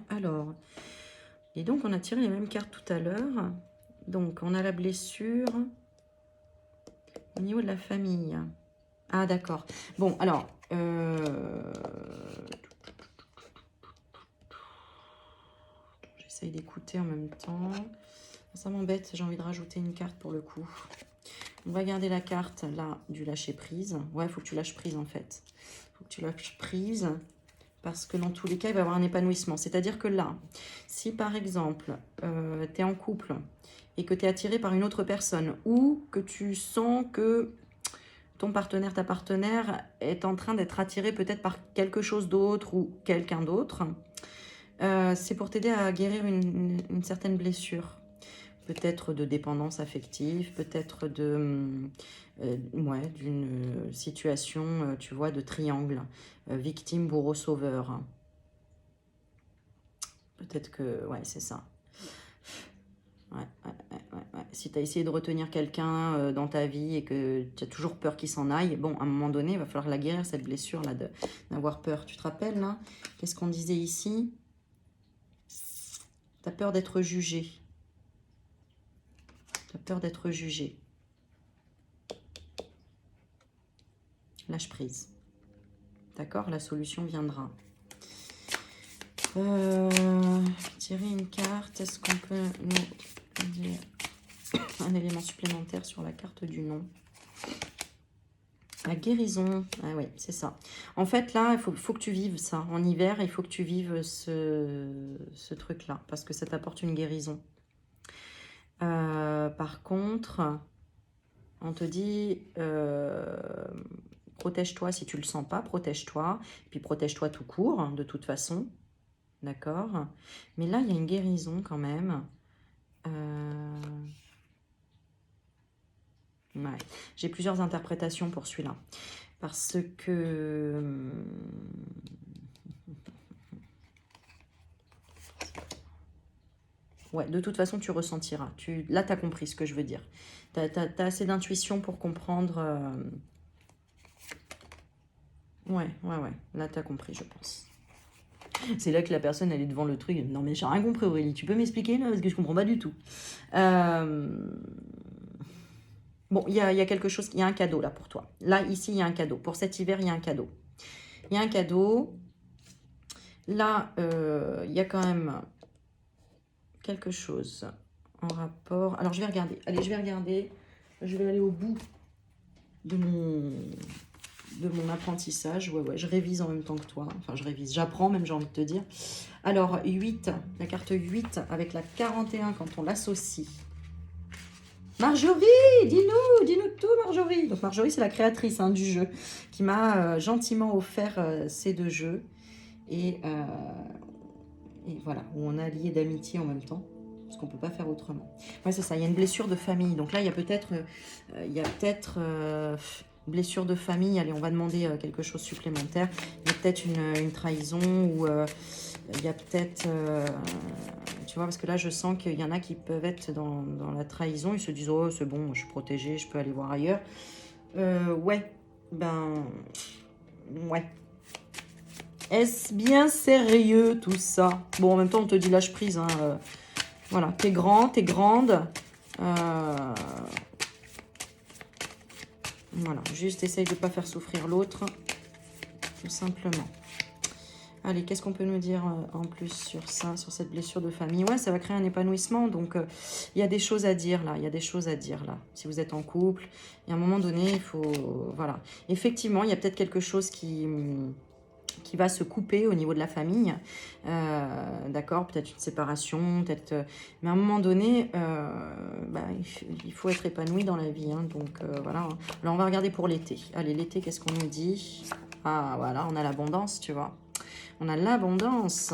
Alors, et donc, on a tiré les mêmes cartes tout à l'heure. Donc, on a la blessure au niveau de la famille. Ah, d'accord. Bon, alors... j'essaye d'écouter en même temps. Ça m'embête, j'ai envie de rajouter une carte pour le coup. On va garder la carte, là, du lâcher-prise. Ouais, il faut que tu lâches prise, en fait. Il faut que tu lâches prise, parce que dans tous les cas, il va y avoir un épanouissement. C'est-à-dire que là, si par exemple, tu es en couple et que tu es attiré par une autre personne, ou que tu sens que ton partenaire, ta partenaire, est en train d'être attiré peut-être par quelque chose d'autre ou quelqu'un d'autre, c'est pour t'aider à guérir une certaine blessure. Peut-être de dépendance affective, peut-être ouais, d'une situation, tu vois, de triangle. Victime, bourreau, sauveur. Peut-être que, ouais, c'est ça. Ouais. Si tu as essayé de retenir quelqu'un dans ta vie et que tu as toujours peur qu'il s'en aille, bon, à un moment donné, il va falloir la guérir, cette blessure-là, d'avoir peur. Tu te rappelles, là? Qu'est-ce qu'on disait ici? Tu as peur d'être jugé. Tu as peur d'être jugé. Lâche prise. D'accord? La solution viendra. Tirer une carte. Est-ce qu'on peut nous dire un élément supplémentaire sur la carte du nom? La guérison. Ah oui, c'est ça. En fait, là, il faut que tu vives ça. En hiver, il faut que tu vives ce truc-là. Parce que ça t'apporte une guérison. Par contre, on te dit... protège-toi si tu ne le sens pas, protège-toi. Puis protège-toi tout court, de toute façon. D'accord? Mais là, il y a une guérison quand même. Ouais. J'ai plusieurs interprétations pour celui-là. Parce que... ouais, de toute façon, tu ressentiras. Là, tu as compris ce que je veux dire. Tu as assez d'intuition pour comprendre... Ouais. Là, tu as compris, je pense. C'est là que la personne, elle est devant le truc. Non, mais j'ai rien compris, Aurélie. Tu peux m'expliquer, là? Parce que je comprends pas du tout. Bon, il y a quelque chose, il y a un cadeau, là, pour toi. Là, ici, il y a un cadeau. Pour cet hiver, il y a un cadeau. Il y a un cadeau. Là, il y a quand même quelque chose en rapport... Alors, je vais regarder. Allez, je vais regarder. Je vais aller au bout de mon apprentissage. Ouais, je révise en même temps que toi. Enfin, je révise. J'apprends même, j'ai envie de te dire. Alors, 8, la carte 8 avec la 41 quand on l'associe. Marjorie, dis-nous tout, Marjorie. Donc, Marjorie, c'est la créatrice du jeu qui m'a gentiment offert ces deux jeux. Et voilà, où on a lié d'amitié en même temps. Parce qu'on ne peut pas faire autrement. Ouais, c'est ça, il y a une blessure de famille. Donc là, il y a peut-être blessure de famille. Allez, on va demander quelque chose supplémentaire. Il y a peut-être une trahison ou il y a peut-être tu vois, parce que là, je sens qu'il y en a qui peuvent être dans la trahison. Ils se disent, oh, c'est bon, je suis protégée, je peux aller voir ailleurs. Ouais, ben, ouais. Est-ce bien sérieux tout ça? Bon, en même temps, on te dit lâche prise. Hein, voilà, t'es grand, t'es grande. Voilà, juste essaye de ne pas faire souffrir l'autre, tout simplement. Allez, qu'est-ce qu'on peut nous dire en plus sur ça, sur cette blessure de famille? Ouais, ça va créer un épanouissement, donc il y a des choses à dire là, il y a des choses à dire là. Si vous êtes en couple, et à un moment donné, il faut... Voilà. Effectivement, il y a peut-être quelque chose qui va se couper au niveau de la famille, d'accord, peut-être une séparation, peut-être... mais à un moment donné, bah, il faut être épanoui dans la vie, hein, donc voilà. Alors on va regarder pour l'été. Allez, l'été, qu'est-ce qu'on nous dit? Ah, voilà, on a l'abondance, tu vois. On a l'abondance.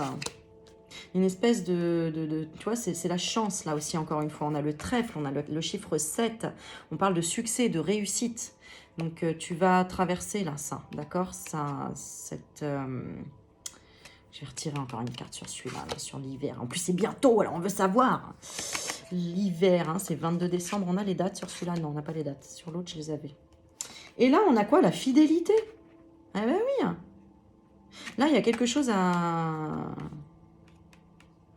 Une espèce tu vois, c'est la chance, là aussi, encore une fois. On a le trèfle, on a le chiffre 7. On parle de succès, de réussite. Donc, tu vas traverser, là, ça, d'accord? Ça, je vais retirer encore une carte sur celui-là, là, sur l'hiver. En plus, c'est bientôt, alors on veut savoir. L'hiver, hein, c'est 22 décembre. On a les dates sur celui-là? Non, on n'a pas les dates. Sur l'autre, je les avais. Et là, on a quoi? La fidélité. Ah ben oui. Là, il y a quelque chose à...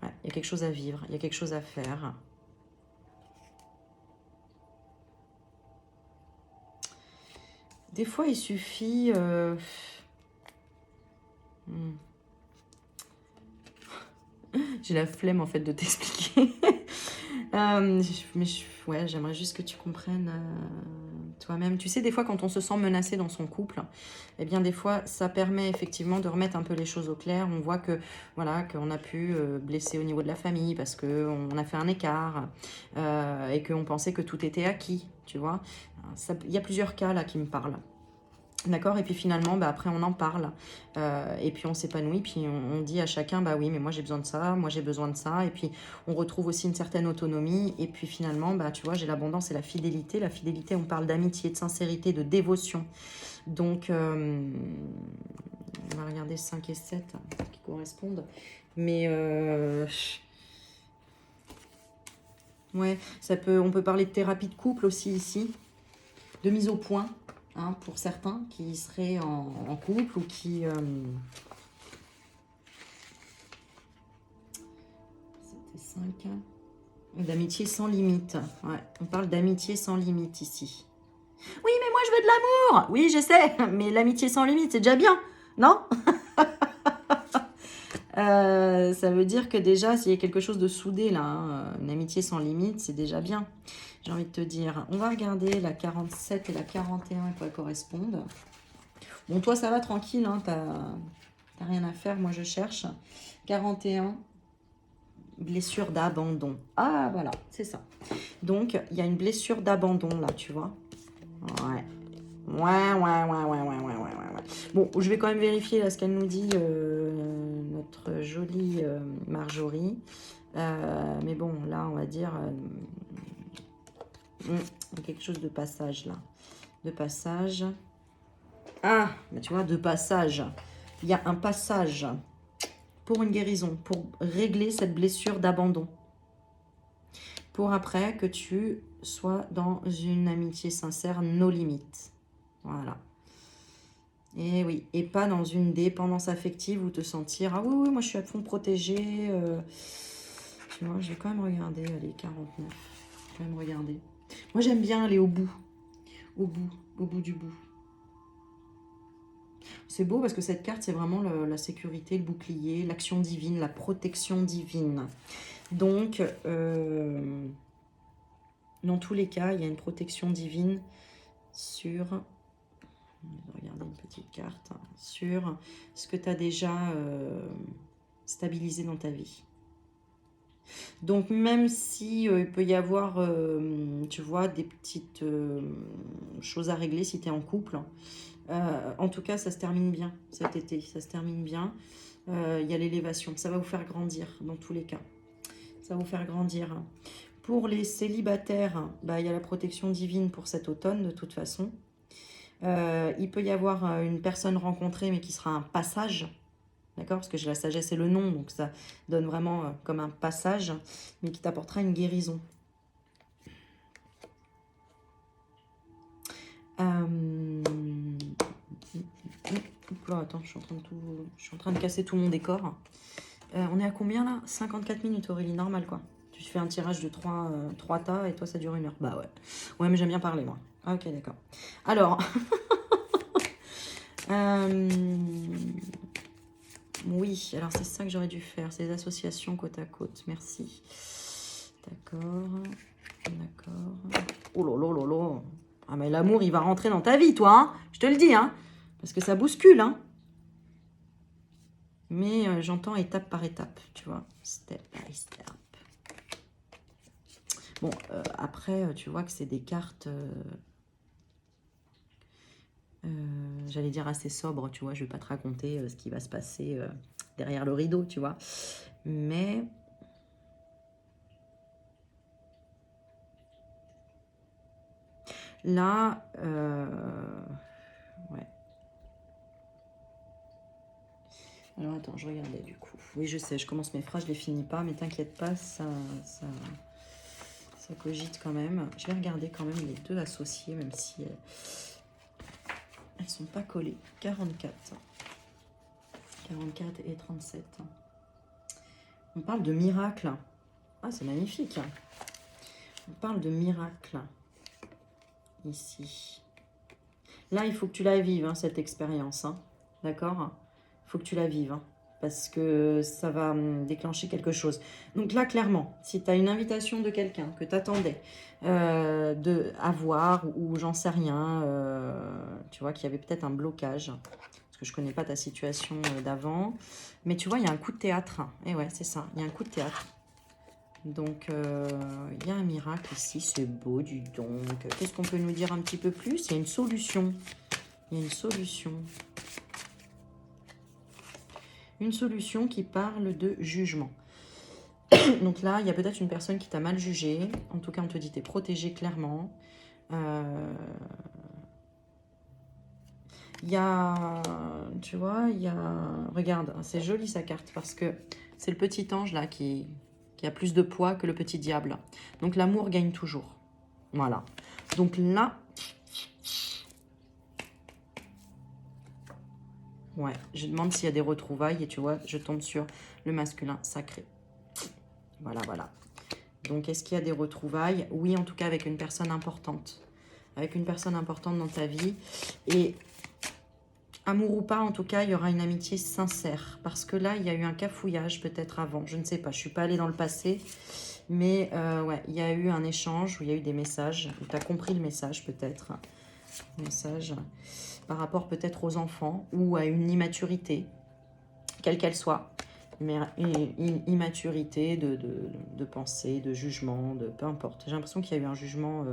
Ouais, il y a quelque chose à vivre, il y a quelque chose à faire. Des fois, il suffit... J'ai la flemme, en fait, de t'expliquer. Ouais, j'aimerais juste que tu comprennes toi-même. Tu sais, des fois, quand on se sent menacé dans son couple, eh bien, des fois, ça permet effectivement de remettre un peu les choses au clair. On voit que, voilà, qu'on a pu blesser au niveau de la famille parce qu'on a fait un écart et qu'on pensait que tout était acquis, tu vois. Il y a plusieurs cas, là, qui me parlent. D'accord. Et puis finalement, bah, après, on en parle. Et puis, on s'épanouit. Puis, on dit à chacun, bah oui, mais moi, j'ai besoin de ça. Moi, j'ai besoin de ça. Et puis, on retrouve aussi une certaine autonomie. Et puis, finalement, bah, tu vois, j'ai l'abondance et la fidélité. La fidélité, on parle d'amitié, de sincérité, de dévotion. Donc, on va regarder 5 et 7 qui correspondent. Mais, ouais, on peut parler de thérapie de couple aussi ici. De mise au point. Hein, pour certains qui seraient en couple ou qui... C'était 5. D'amitié sans limite. Ouais, on parle d'amitié sans limite ici. Oui, mais moi je veux de l'amour. Oui, je sais, mais l'amitié sans limite, c'est déjà bien, non? Ça veut dire que déjà, s'il y a quelque chose de soudé là, hein, une amitié sans limite, c'est déjà bien. J'ai envie de te dire. On va regarder la 47 et la 41 qui correspondent. Bon, toi, ça va tranquille, hein, t'as rien à faire, moi je cherche. 41, blessure d'abandon. Ah, voilà, c'est ça. Donc, il y a une blessure d'abandon là, tu vois. Ouais. Ouais. Bon, je vais quand même vérifier là ce qu'elle nous dit, notre jolie Marjorie. Mais bon, là, on va dire... il y a quelque chose de passage là. De passage. Ah, mais tu vois, de passage. Il y a un passage pour une guérison, pour régler cette blessure d'abandon. Pour après que tu sois dans une amitié sincère, nos limites. Voilà. Et oui, et pas dans une dépendance affective où te sentir, ah oui, moi je suis à fond protégée. Tu vois, je vais quand même regarder, allez, 49. Je vais quand même regarder. Moi j'aime bien aller au bout du bout. C'est beau parce que cette carte, c'est vraiment la sécurité, le bouclier, l'action divine, la protection divine. Donc, dans tous les cas, il y a une protection divine sur... On va regarder une petite carte. Sur ce que tu as déjà stabilisé dans ta vie. Donc, même si il peut y avoir, tu vois, des petites choses à régler si tu es en couple, en tout cas, ça se termine bien cet été. Ça se termine bien. Il y a l'élévation. Ça va vous faire grandir dans tous les cas. Ça va vous faire grandir. Pour les célibataires, bah, il y a la protection divine pour cet automne de toute façon. Il peut y avoir une personne rencontrée mais qui sera un passage. D'accord? Parce que j'ai la sagesse et le nom, donc ça donne vraiment comme un passage, mais qui t'apportera une guérison. Là, attends, je suis en train de casser tout mon décor. On est à combien là? 54 minutes, Aurélie, normal quoi. Tu fais un tirage de 3 tas et toi ça dure 1 heure. Bah ouais. Ouais, mais j'aime bien parler moi. Ah, ok, d'accord. Alors. Oui, alors c'est ça que j'aurais dû faire. C'est les associations côte à côte. Merci. D'accord. D'accord. Oh là là là là. Ah mais l'amour il va rentrer dans ta vie toi, hein, je te le dis, hein. Parce que ça bouscule, hein. Mais j'entends étape par étape, tu vois. Step by step. Bon, après, tu vois que c'est des cartes, j'allais dire assez sobres, tu vois. Je vais pas te raconter ce qui va se passer derrière le rideau, tu vois. Mais là, ouais. Alors attends, je regardais du coup. Oui, je sais, je commence mes phrases, je les finis pas, mais t'inquiète pas, ça cogite quand même. Je vais regarder quand même les deux associés, même si elles sont pas collées. 44. 44 et 37. On parle de miracle. Ah, c'est magnifique. On parle de miracle. Ici. Là, il faut que tu la vives, hein, cette expérience. Hein. D'accord? Il faut que tu la vives. Hein, parce que ça va déclencher quelque chose. Donc là, clairement, si tu as une invitation de quelqu'un que tu attendais à voir, ou j'en sais rien, tu vois qu'il y avait peut-être un blocage, parce que je connais pas ta situation d'avant, mais tu vois, il y a un coup de théâtre. Et ouais, c'est ça, il y a un coup de théâtre. Donc, il y a un miracle ici, c'est beau, du donc. Qu'est-ce qu'on peut nous dire un petit peu plus? Il y a une solution. Il y a une solution. Une solution qui parle de jugement. Donc là, il y a peut-être une personne qui t'a mal jugé. En tout cas, on te dit que tu es protégé clairement. Il y a, tu vois, il y a... Regarde, c'est joli sa carte parce que c'est le petit ange là qui a plus de poids que le petit diable. Donc l'amour gagne toujours. Voilà. Donc là... Ouais, je demande s'il y a des retrouvailles et tu vois, je tombe sur le masculin sacré. Voilà, voilà. Donc, est-ce qu'il y a des retrouvailles? Oui, en tout cas, avec une personne importante. Avec une personne importante dans ta vie. Et amour ou pas, en tout cas, il y aura une amitié sincère. Parce que là, il y a eu un cafouillage peut-être avant. Je ne sais pas, je ne suis pas allée dans le passé. Mais ouais, il y a eu un échange où il y a eu des messages. Où tu as compris le message peut-être. Message par rapport peut-être aux enfants ou à une immaturité, quelle qu'elle soit. Mais une immaturité de pensée, de jugement, de peu importe. J'ai l'impression qu'il y a eu un jugement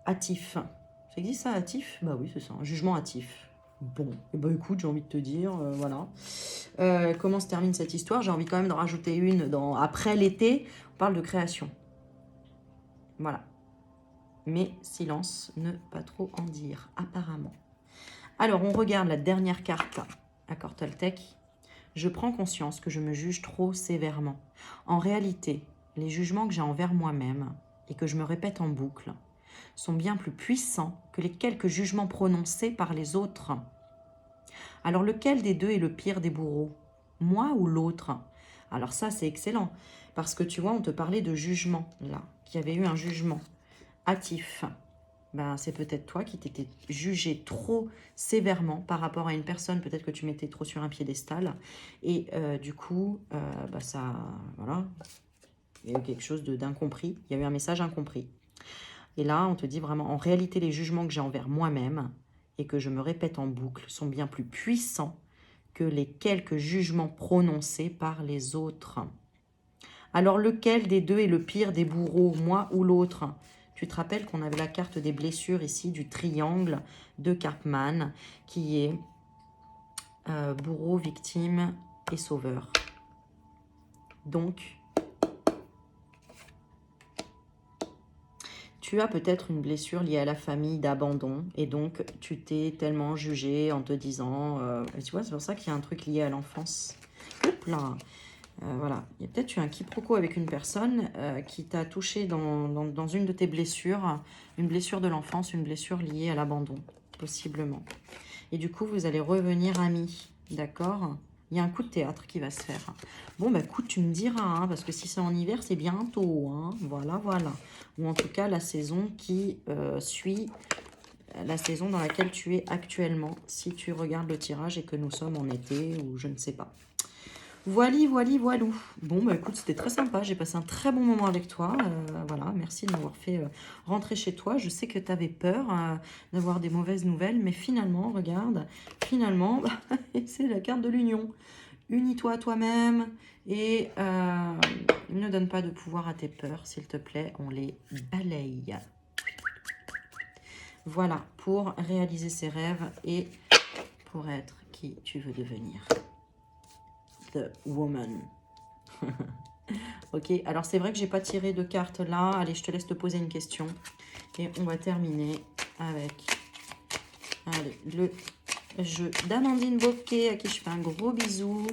hâtif. Ça existe ça, hâtif? Bah oui, c'est ça, un jugement hâtif. Bon, et bah écoute, j'ai envie de te dire, voilà. Comment se termine cette histoire? J'ai envie quand même d'en rajouter une après l'été. On parle de création. Voilà. Mais silence, ne pas trop en dire, apparemment. Alors, on regarde la dernière carte à Toltec. Je prends conscience que je me juge trop sévèrement. En réalité, les jugements que j'ai envers moi-même et que je me répète en boucle sont bien plus puissants que les quelques jugements prononcés par les autres. Alors lequel des deux est le pire des bourreaux? Moi ou l'autre? Alors ça, c'est excellent, parce que tu vois, on te parlait de jugement, là, qu'il y avait eu un jugement hâtif. Ben, c'est peut-être toi qui t'étais jugé trop sévèrement par rapport à une personne, peut-être que tu mettais trop sur un piédestal, et du coup, ben ça, voilà, il y a eu quelque chose d'incompris, il y a eu un message incompris. Et là, on te dit vraiment, en réalité, les jugements que j'ai envers moi-même et que je me répète en boucle sont bien plus puissants que les quelques jugements prononcés par les autres. Alors, lequel des deux est le pire des bourreaux, moi ou l'autre? Tu te rappelles qu'on avait la carte des blessures ici, du triangle de Karpman, qui est bourreau, victime et sauveur. Donc, Tu as peut-être une blessure liée à la famille d'abandon et donc tu t'es tellement jugé en te disant... tu vois, c'est pour ça qu'il y a un truc lié à l'enfance. Hop là. Voilà, il y a peut-être eu un quiproquo avec une personne qui t'a touché dans une de tes blessures, une blessure de l'enfance, une blessure liée à l'abandon, possiblement. Et du coup, vous allez revenir amis, d'accord? Il y a un coup de théâtre qui va se faire. Bon, bah écoute, tu me diras, hein, parce que si c'est en hiver, c'est bientôt, hein, voilà, voilà. Ou en tout cas, la saison qui suit la saison dans laquelle tu es actuellement, si tu regardes le tirage et que nous sommes en été ou je ne sais pas. Voili, voili, voilou. Bon, bah écoute, c'était très sympa. J'ai passé un très bon moment avec toi. Voilà, merci de m'avoir fait rentrer chez toi. Je sais que tu avais peur d'avoir des mauvaises nouvelles, mais finalement, regarde, finalement, c'est la carte de l'union. Unis-toi à toi-même et ne donne pas de pouvoir à tes peurs, s'il te plaît. On les balaye. Voilà, pour réaliser ses rêves et pour être qui tu veux devenir. The Woman. Ok, alors c'est vrai que j'ai pas tiré de carte là. Allez, je te laisse te poser une question. Et on va terminer avec le jeu d'Amandine Bocquet, à qui je fais un gros bisou.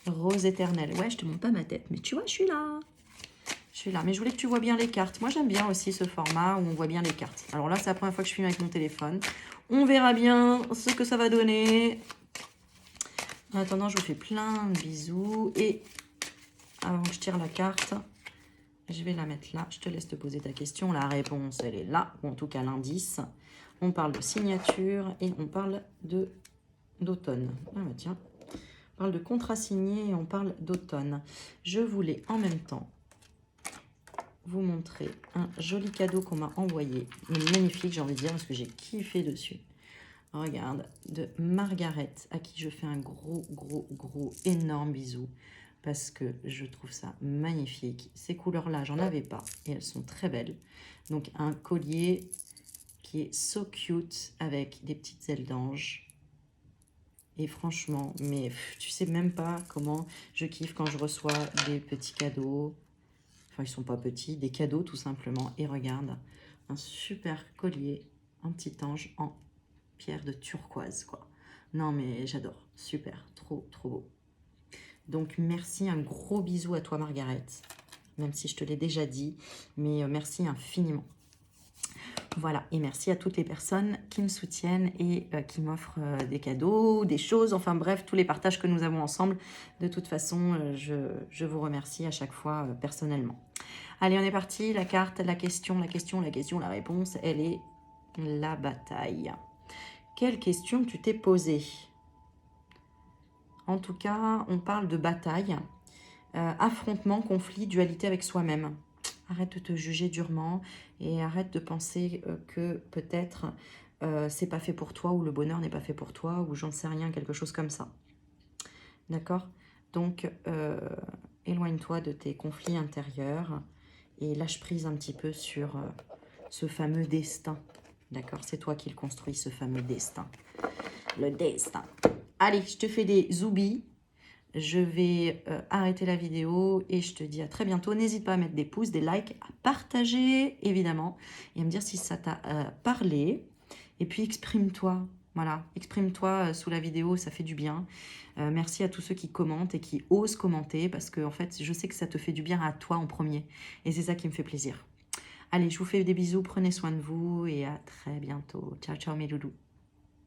Rose éternelle. Ouais, je te montre pas ma tête, mais tu vois, je suis là. Je suis là, mais je voulais que tu vois bien les cartes. Moi, j'aime bien aussi ce format où on voit bien les cartes. Alors là, c'est la première fois que je filme avec mon téléphone. On verra bien ce que ça va donner. En attendant, je vous fais plein de bisous. Et avant que je tire la carte, je vais la mettre là. Je te laisse te poser ta question. La réponse, elle est là, ou en tout cas l'indice. On parle de signature et on parle d'automne. Ah bah tiens, on parle de contrat signé et on parle d'automne. Je voulais en même temps vous montrer un joli cadeau qu'on m'a envoyé. Magnifique, j'ai envie de dire, parce que j'ai kiffé dessus. Regarde, de Margaret, à qui je fais un gros, énorme bisou. Parce que je trouve ça magnifique. Ces couleurs-là, j'en avais pas. Et elles sont très belles. Donc, un collier qui est so cute, avec des petites ailes d'ange. Et franchement, mais tu sais même pas comment je kiffe quand je reçois des petits cadeaux. Enfin, ils sont pas petits, des cadeaux tout simplement. Et regarde, un super collier en petit ange en pierre de turquoise, quoi. Non, mais j'adore. Super, trop beau. Donc, merci, un gros bisou à toi, Margaret. Même si je te l'ai déjà dit, mais merci infiniment. Voilà, et merci à toutes les personnes qui me soutiennent et qui m'offrent des cadeaux, des choses, enfin bref, tous les partages que nous avons ensemble. De toute façon, je vous remercie à chaque fois personnellement. Allez, on est parti. La carte, la question, la réponse, elle est la bataille. Quelle question tu t'es posée? En tout cas, on parle de bataille, affrontement, conflit, dualité avec soi-même. Arrête de te juger durement et arrête de penser que peut-être c'est pas fait pour toi ou le bonheur n'est pas fait pour toi ou j'en sais rien, quelque chose comme ça. D'accord? Donc, éloigne-toi de tes conflits intérieurs et lâche prise un petit peu sur ce fameux destin. D'accord? C'est toi qui le construis, ce fameux destin. Le destin. Allez, je te fais des zoubis. Je vais arrêter la vidéo et je te dis à très bientôt. N'hésite pas à mettre des pouces, des likes, à partager évidemment et à me dire si ça t'a parlé. Et puis exprime-toi, voilà, exprime-toi sous la vidéo, ça fait du bien. Merci à tous ceux qui commentent et qui osent commenter parce que en fait, je sais que ça te fait du bien à toi en premier et c'est ça qui me fait plaisir. Allez, je vous fais des bisous, prenez soin de vous et à très bientôt. Ciao, ciao mes loulous.